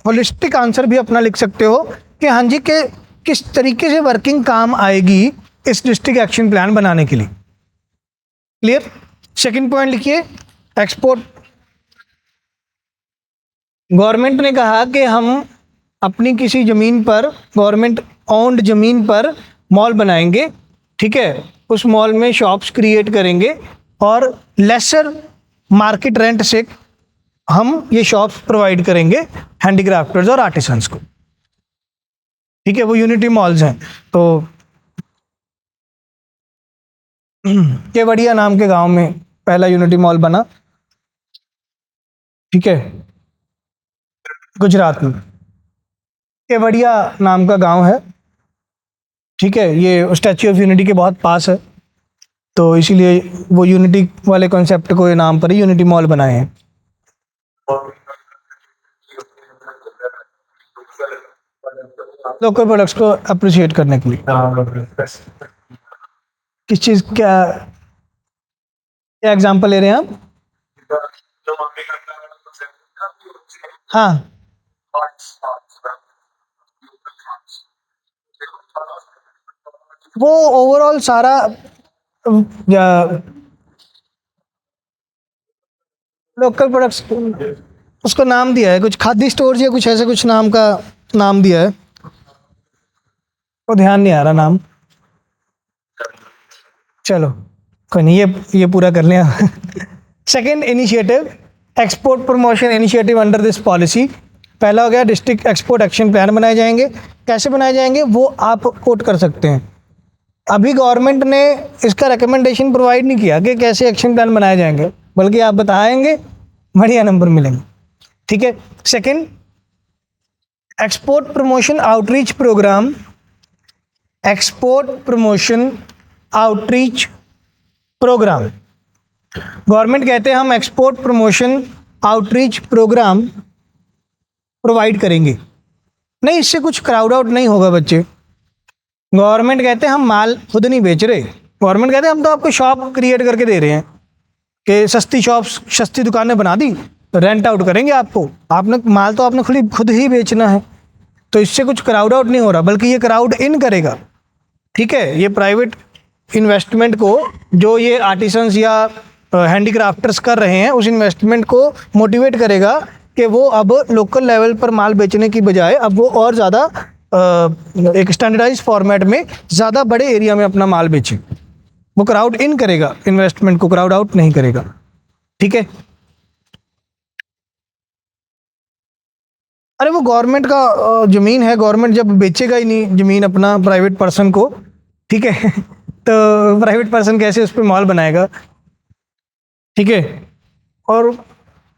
होलिस्टिक आंसर भी अपना लिख सकते हो कि हाँ जी के किस तरीके से वर्किंग काम आएगी इस डिस्ट्रिक्ट एक्शन प्लान बनाने के लिए। क्लियर। सेकंड पॉइंट लिखिए, एक्सपोर्ट। गवर्नमेंट ने कहा कि हम अपनी किसी ज़मीन पर, गवर्नमेंट ओन्ड ज़मीन पर मॉल बनाएंगे, ठीक है। उस मॉल में शॉप्स क्रिएट करेंगे और लेसर मार्केट रेंट से हम ये शॉप्स प्रोवाइड करेंगे हैंडीक्राफ्टर्स और आर्टिसंस को, ठीक है। वो यूनिटी मॉल्स हैं। तो केवड़िया नाम के गांव में पहला यूनिटी मॉल बना, ठीक है, गुजरात में। केवड़िया नाम का गांव है, ठीक है, ये स्टैच्यू ऑफ यूनिटी के बहुत पास है, तो इसीलिए वो यूनिटी वाले कॉन्सेप्ट को ये नाम पर ही यूनिटी मॉल बनाए हैं। लोकल प्रोडक्ट्स को अप्रिशिएट करने के लिए। किस चीज़, क्या क्या एग्जांपल ले रहे हैं आप? हाँ, वो ओवरऑल सारा लोकल प्रोडक्ट्स, उसको नाम दिया है कुछ खादी स्टोर या कुछ ऐसे कुछ नाम का नाम दिया है, वो ध्यान नहीं आ रहा नाम। चलो कोई नहीं, ये पूरा कर लें। Second initiative, export promotion initiative under this policy. पहला हो गया डिस्ट्रिक्ट एक्सपोर्ट एक्शन प्लान बनाए जाएंगे। कैसे बनाए जाएंगे वो आप कोट कर सकते हैं। अभी गवर्नमेंट ने इसका रिकमेंडेशन प्रोवाइड नहीं किया कि कैसे एक्शन प्लान बनाए जाएंगे, बल्कि आप बताएंगे, बढ़िया नंबर मिलेंगे, ठीक है। Second, export promotion outreach programme. Export promotion outreach programme, government कहते हैं हम export promotion outreach programme provide करेंगे। नहीं, इससे कुछ क्राउड आउट नहीं होगा बच्चे। गवर्नमेंट कहते हैं हम माल खुद नहीं बेच रहे, गवर्नमेंट कहते हैं हम तो आपको शॉप क्रिएट करके दे रहे हैं कि सस्ती शॉप्स, सस्ती दुकानें बना दी तो रेंट आउट करेंगे आपको, आपने माल तो आपने खुद ही बेचना है। तो इससे कुछ क्राउड आउट नहीं हो रहा, बल्कि ये क्राउड इन करेगा, ठीक है। ये प्राइवेट इन्वेस्टमेंट को, जो ये आर्टिसंस या हैंडीक्राफ्टर्स कर रहे हैं, उस इन्वेस्टमेंट को मोटिवेट करेगा कि वो अब लोकल लेवल पर माल बेचने की बजाय अब वो और ज़्यादा एक स्टैंडर्डाइज फॉर्मेट में ज़्यादा बड़े एरिया में अपना माल बेचें। वो क्राउड इन करेगा, इन्वेस्टमेंट को क्राउड आउट नहीं करेगा, ठीक है। अरे वो गवर्नमेंट का ज़मीन है, गवर्नमेंट जब बेचेगा ही नहीं ज़मीन अपना प्राइवेट पर्सन को, ठीक है, तो प्राइवेट पर्सन कैसे उस पर मॉल बनाएगा, ठीक है। और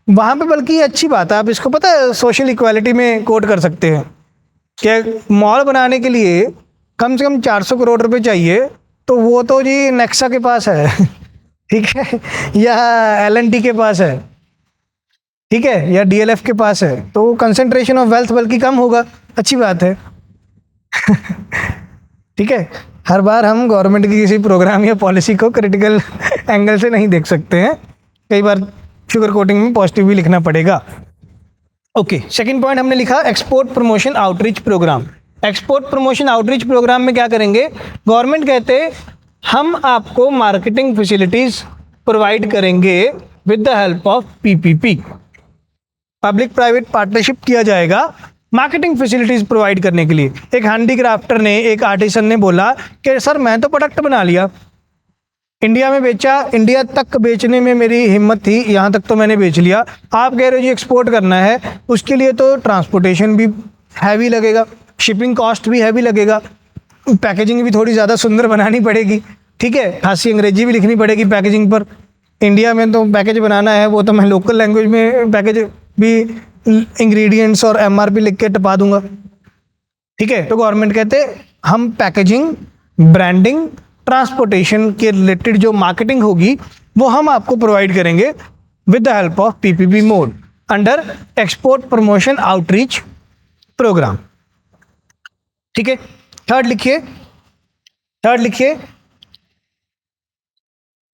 वहाँ पे बल्कि ये अच्छी बात है, आप इसको पता है सोशल इक्वालिटी में कोट कर सकते हैं कि मॉल बनाने के लिए कम से कम 400 करोड़ रुपए चाहिए, तो वो तो जी नेक्सा के पास है, ठीक है, या L&T के पास है, ठीक है, या DLF के पास है, तो कंसंट्रेशन ऑफ वेल्थ बल्कि कम होगा, अच्छी बात है। ठीक है, हर बार हम गवर्नमेंट की किसी प्रोग्राम या पॉलिसी को क्रिटिकल एंगल से नहीं देख सकते हैं, कई बार शुगर कोटिंग में पॉजिटिव भी लिखना पड़ेगा। ओके, सेकंड पॉइंट हमने लिखा export promotion outreach programme. Export promotion outreach programme में क्या करेंगे, गवर्नमेंट कहते हम आपको मार्केटिंग फैसिलिटीज़ प्रोवाइड करेंगे with the help of PPP, public private partnership किया जाएगा मार्केटिंग फैसिलिटीज प्रोवाइड करने के लिए। एक हैंडीक्राफ्टर ने, एक आर्टिसन ने बोला कि सर मैं तो प्रोडक्ट बना लिया, इंडिया में बेचा, इंडिया तक बेचने में मेरी हिम्मत थी, यहाँ तक तो मैंने बेच लिया, आप कह रहे हो जी एक्सपोर्ट करना है, उसके लिए तो ट्रांसपोर्टेशन भी हैवी लगेगा, शिपिंग कॉस्ट भी हैवी लगेगा, पैकेजिंग भी थोड़ी ज़्यादा सुंदर बनानी पड़ेगी, ठीक है, खासी अंग्रेजी भी लिखनी पड़ेगी पैकेजिंग पर। इंडिया में तो पैकेज बनाना है, वो तो मैं लोकल लैंग्वेज में पैकेज भी इंग्रेडिएंट्स और एमआरपी लिख के टपा दूंगा, ठीक है। तो गवर्नमेंट कहते हम पैकेजिंग, ब्रांडिंग, ट्रांसपोर्टेशन के रिलेटेड जो मार्केटिंग होगी वो हम आपको प्रोवाइड करेंगे with the help of PPP mode under export promotion outreach program, ठीक है। थर्ड लिखिए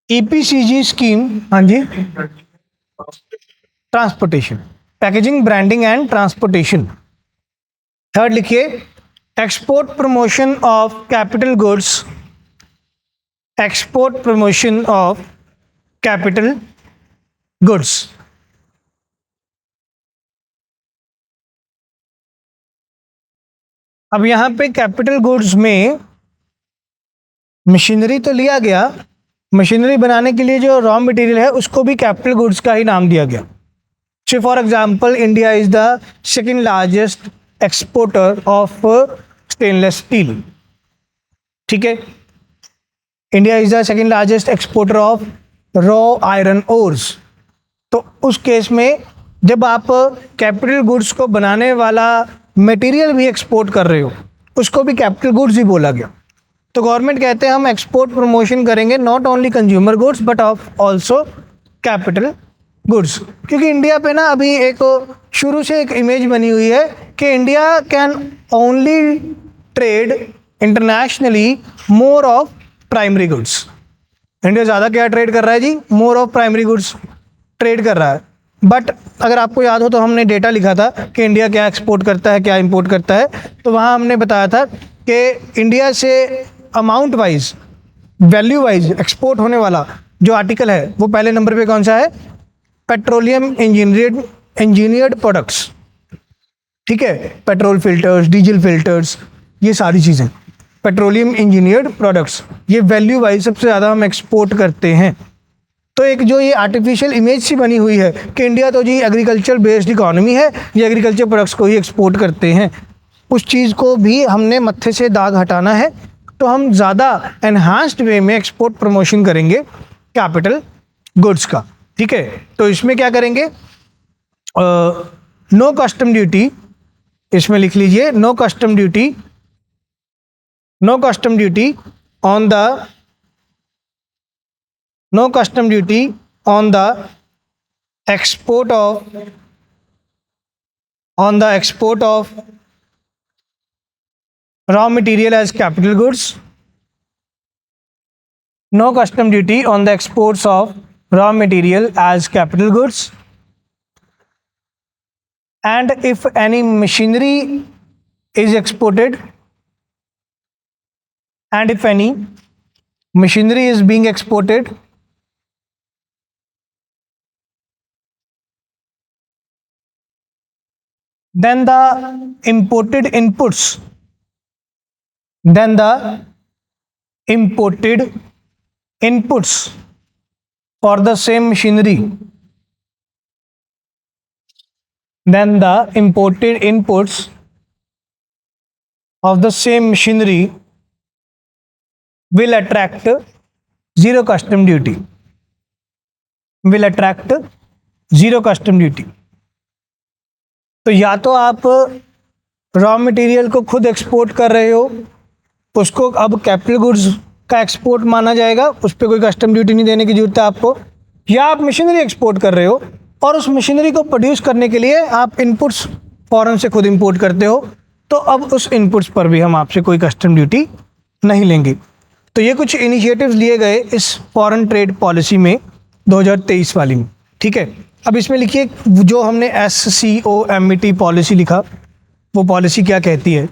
ईपीसीजी स्कीम, हाँ जी, transportation, packaging, branding and transportation. Third लिखिए export promotion of capital goods, export promotion of capital goods. अब यहां पे कैपिटल गुड्स में मशीनरी तो लिया गया, मशीनरी बनाने के लिए जो रॉ मटेरियल है उसको भी कैपिटल गुड्स का ही नाम दिया गया। So for example India is the second largest exporter of stainless steel, ठीक है। India is the second largest exporter of raw iron ores. तो उस केस में जब आप कैपिटल गुड्स को बनाने वाला मटेरियल भी एक्सपोर्ट कर रहे हो उसको भी कैपिटल गुड्स ही बोला गया। तो गवर्नमेंट कहते हैं हम एक्सपोर्ट प्रमोशन करेंगे not only consumer goods but of also capital goods, क्योंकि इंडिया पे ना अभी एक शुरू से एक इमेज बनी हुई है कि India can only trade internationally more of primary goods. India ज़्यादा क्या ट्रेड कर रहा है जी? More of primary goods trade कर रहा है। बट अगर आपको याद हो तो हमने डेटा लिखा था कि इंडिया क्या एक्सपोर्ट करता है, क्या इंपोर्ट करता है, तो वहाँ हमने बताया था कि इंडिया से amount wise, value wise export होने वाला जो आर्टिकल है वो पहले नंबर पे कौन सा है? पेट्रोलियम इंजीनियर्ड प्रोडक्ट्स, ठीक है, पेट्रोल फिल्टर्स, डीजल फिल्टर्स, ये सारी चीज़ें पेट्रोलियम इंजीनियर्ड प्रोडक्ट्स, ये वैल्यू वाइज सबसे ज़्यादा हम एक्सपोर्ट करते हैं। तो एक जो ये आर्टिफिशियल इमेज सी बनी हुई है कि इंडिया तो जी एग्रीकल्चर बेस्ड इकोनॉमी है, ये एग्रीकल्चर प्रोडक्ट्स को ही एक्सपोर्ट करते हैं, उस चीज़ को भी हमने मत्थे से दाग हटाना है। तो हम ज़्यादा एनहांस्ड वे में एक्सपोर्ट प्रमोशन करेंगे कैपिटल गुड्स का, ठीक है। तो इसमें क्या करेंगे? नो कस्टम ड्यूटी, इसमें लिख लीजिए no custom duty on the export of raw material as capital goods. No custom duty on the exports of raw material as capital goods. And if any machinery is exported, and if any machinery is being exported, then the imported inputs for the same machinery, then the imported inputs of the same machinery will attract zero custom duty. तो या तो आप raw material को खुद export कर रहे हो, उसको अब कैपिटल गुड्स का एक्सपोर्ट माना जाएगा, उस पर कोई कस्टम ड्यूटी नहीं देने की जरूरत है आपको, या आप मशीनरी एक्सपोर्ट कर रहे हो और उस मशीनरी को प्रोड्यूस करने के लिए आप इनपुट्स फॉरेन से खुद इंपोर्ट करते हो, तो अब उस इनपुट्स पर भी हम आपसे कोई कस्टम ड्यूटी नहीं लेंगे। तो ये कुछ इनिशिएटिव्स लिए गए इस फॉरेन ट्रेड पॉलिसी में 2023 वाली में, ठीक है। अब इसमें लिखिए जो हमने SCOMET पॉलिसी लिखा, वो पॉलिसी क्या कहती है?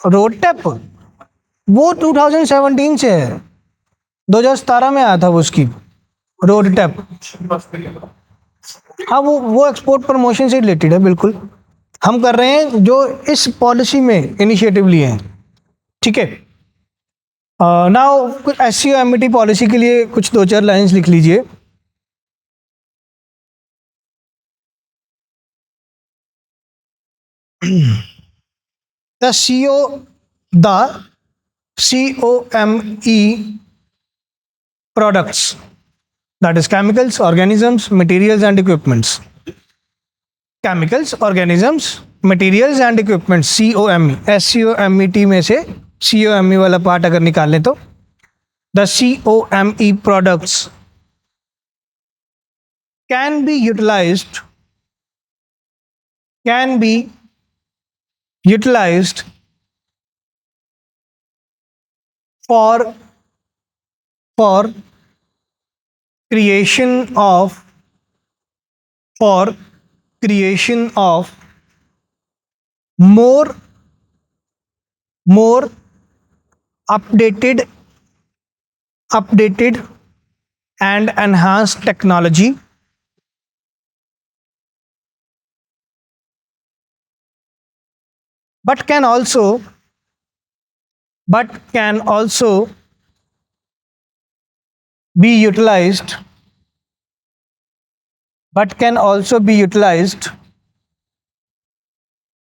रोड टैप वो 2017 से है, 2017 में आया था वो स्कीम, रोड टैप, हाँ वो एक्सपोर्ट प्रमोशन से रिलेटेड है, बिल्कुल हम कर रहे हैं जो इस पॉलिसी में इनिशिएटिव लिए हैं। ठीक है, नाउ SCOMET पॉलिसी के लिए कुछ 2-4 लाइंस लिख लीजिए। The COME products, that is chemicals, organisms, materials and equipments. Chemicals, organisms, materials and equipments, COME, SCOMET में से COME वाला पार्ट अगर निकाल लें तो the COME products can be utilized for creation of more updated and enhanced technology, but can also be utilized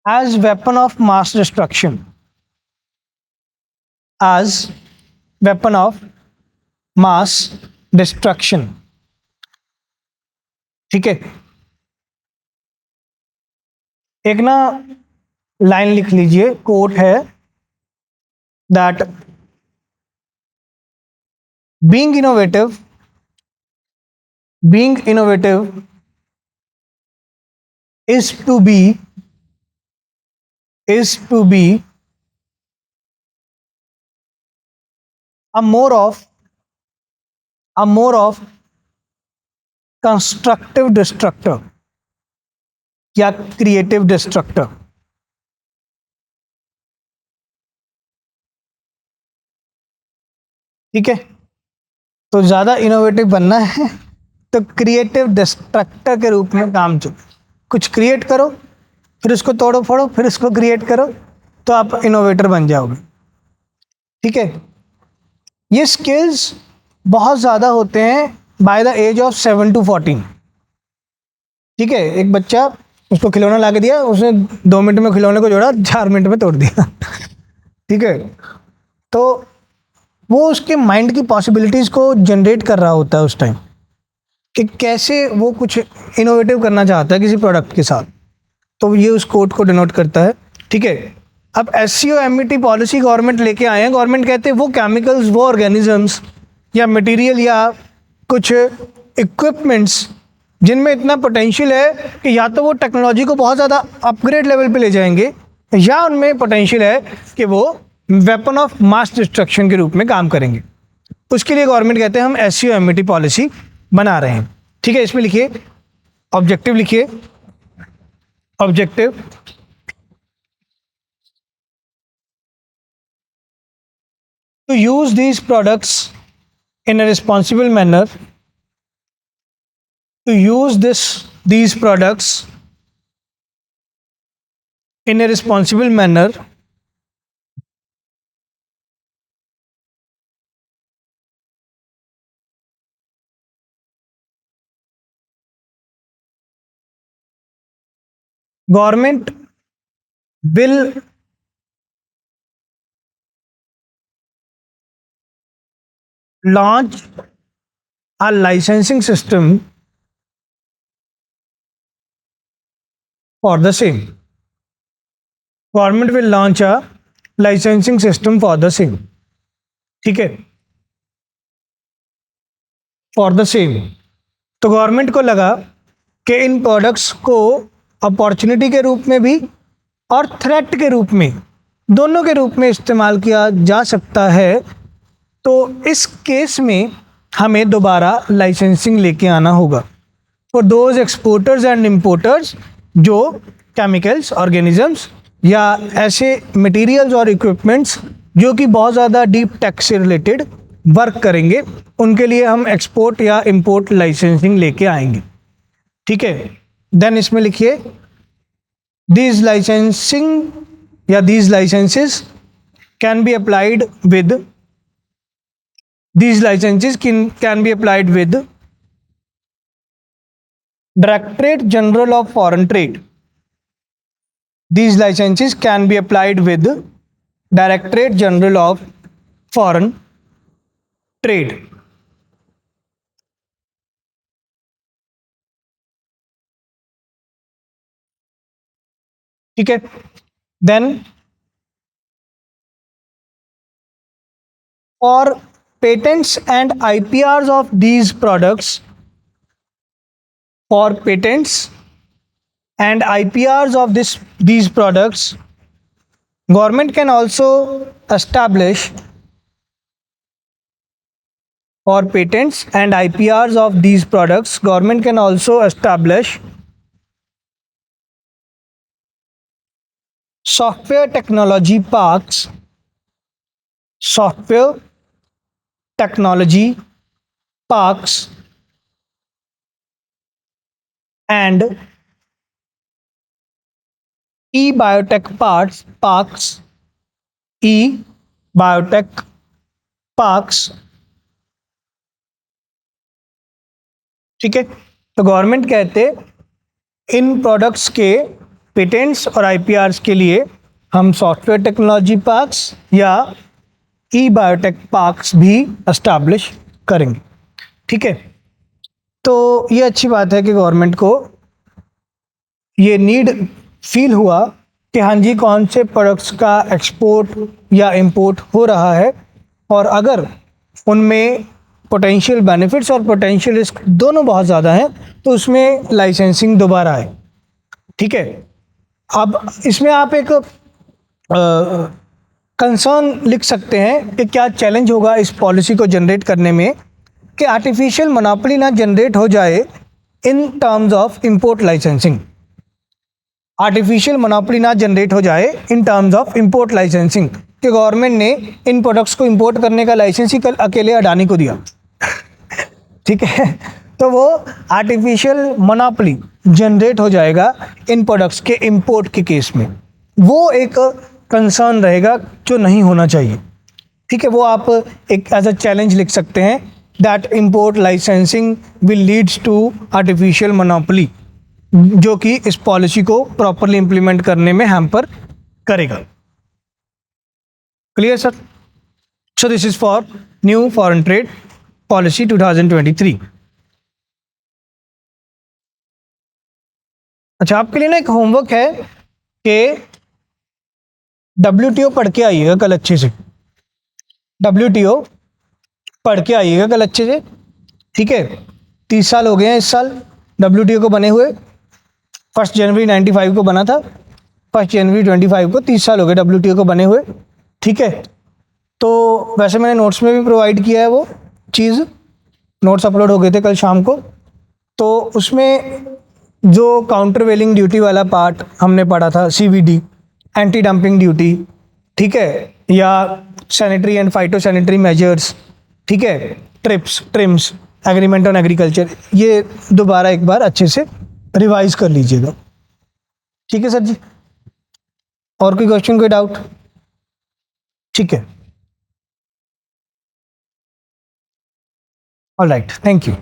as weapon of mass destruction, ठीक है, एक ना लाइन लिख लीजिए, कोट है that being innovative is to be a more of constructive destructor या creative destructor। ठीक है, तो ज़्यादा इनोवेटिव बनना है तो क्रिएटिव डिस्ट्रक्टर के रूप में काम चलो, कुछ क्रिएट करो फिर उसको तोड़ो फोड़ो फिर उसको क्रिएट करो तो आप इनोवेटर बन जाओगे। ठीक है, ये स्किल्स बहुत ज़्यादा होते हैं by the age of 7 to 14। ठीक है, एक बच्चा उसको खिलौना ला के दिया, उसने 2 मिनट में खिलौने को जोड़ा, 4 मिनट में तोड़ दिया। ठीक है, तो वो उसके माइंड की पॉसिबिलिटीज़ को जनरेट कर रहा होता है उस टाइम कि कैसे वो कुछ इनोवेटिव करना चाहता है किसी प्रोडक्ट के साथ, तो ये उस कोड को डिनोट करता है। ठीक है, अब SCOMET पॉलिसी गवर्नमेंट लेके आए हैं, गवर्नमेंट कहते हैं वो केमिकल्स, वो ऑर्गेनिजम्स या मटेरियल या कुछ इक्विपमेंट्स जिनमें इतना पोटेंशियल है कि या तो वो टेक्नोलॉजी को बहुत ज़्यादा अपग्रेड लेवल पे ले जाएंगे या उनमें पोटेंशियल है कि वो वेपन ऑफ मास डिस्ट्रक्शन के रूप में काम करेंगे। उसके लिए गवर्नमेंट कहते हैं हम SCOMET पॉलिसी बना रहे हैं। ठीक है, इसमें लिखिए ऑब्जेक्टिव, लिखिए objective to use these products in a responsible manner, government will launch a licensing system for the same। Government will launch a licensing system for the same. ठीक है, फॉर द सेम, तो government को लगा कि इन products को opportunity के रूप में भी और थ्रेट के रूप में, दोनों के रूप में इस्तेमाल किया जा सकता है, तो इस केस में हमें दोबारा लाइसेंसिंग लेके आना होगा for those exporters and importers जो केमिकल्स, ऑर्गेनिजम्स या ऐसे मटेरियल्स और इक्विपमेंट्स जो कि बहुत ज़्यादा डीप टेक से रिलेटेड वर्क करेंगे उनके लिए हम एक्सपोर्ट या इंपोर्ट लाइसेंसिंग लेके आएंगे। ठीक है, देन इसमें लिखिए दीज लाइसेंसिंग या these licenses can be applied with these licenses can be applied with Directorate General of Foreign Trade. These licenses can be applied with Directorate General of Foreign Trade. ठीक है, then for patents and IPRs of these products, for patents and IPRs of these products, government can also establish for patents and IPRs of these products, government can also establish software technology parks, software technology parks and e-biotech parks, e-biotech parks। ठीक है, तो government कहते इन products के patents और आईपीआर्स के लिए हम software technology parks या ई बायोटेक पार्क्स भी एस्टैब्लिश करेंगे। ठीक है, तो ये अच्छी बात है कि गवर्नमेंट को ये नीड फील हुआ कि हाँ जी कौन से प्रोडक्ट्स का एक्सपोर्ट या इंपोर्ट हो रहा है और अगर उनमें पोटेंशियल बेनिफिट्स और पोटेंशियल रिस्क दोनों बहुत ज़्यादा हैं तो उसमें लाइसेंसिंग दोबारा आए। ठीक है, अब इसमें आप एक कंसर्न लिख सकते हैं कि क्या चैलेंज होगा इस पॉलिसी को जनरेट करने में कि आर्टिफिशियल मोनोपोली ना जनरेट हो जाए in terms of import licensing. Artificial monopoly ना जनरेट हो जाए in terms of import licensing कि गवर्नमेंट ने इन प्रोडक्ट्स को इंपोर्ट करने का लाइसेंस ही कल अकेले अडानी को दिया। ठीक है, तो वो आर्टिफिशियल मोनोपोली जनरेट हो जाएगा इन प्रोडक्ट्स के इंपोर्ट के केस में, वो एक कंसर्न रहेगा जो नहीं होना चाहिए। ठीक है, वो आप एक एज अ चैलेंज लिख सकते हैं that import licensing will leads to artificial monopoly, जो कि इस पॉलिसी को प्रॉपरली इंप्लीमेंट करने में हैम्पर करेगा। Clear sir? So this is for new foreign trade policy 2023। अच्छा, आपके लिए ना एक होमवर्क है कि WTO पढ़ के आइएगा कल अच्छे से। WTO पढ़ के आइएगा कल अच्छे से। ठीक है, 30 साल हो गए हैं इस साल WTO को बने हुए। 1 जनवरी 95 को बना था, 1 जनवरी 25 को 30 साल हो गए WTO को बने हुए। ठीक है, तो वैसे मैंने नोट्स में भी प्रोवाइड किया है, वो चीज़ नोट्स अपलोड हो गए थे कल शाम को। तो उसमें जो काउंटर वेलिंग ड्यूटी वाला पार्ट हमने पढ़ा था, CVD एंटी डंपिंग ड्यूटी, ठीक है, या sanitary and phyto sanitary measures, ठीक है, ट्रिम्स एग्रीमेंट ऑन एग्रीकल्चर, ये दोबारा एक बार अच्छे से रिवाइज कर लीजिएगा। ठीक है सर जी, और कोई क्वेश्चन, कोई डाउट? ठीक है, ऑलराइट, थैंक यू।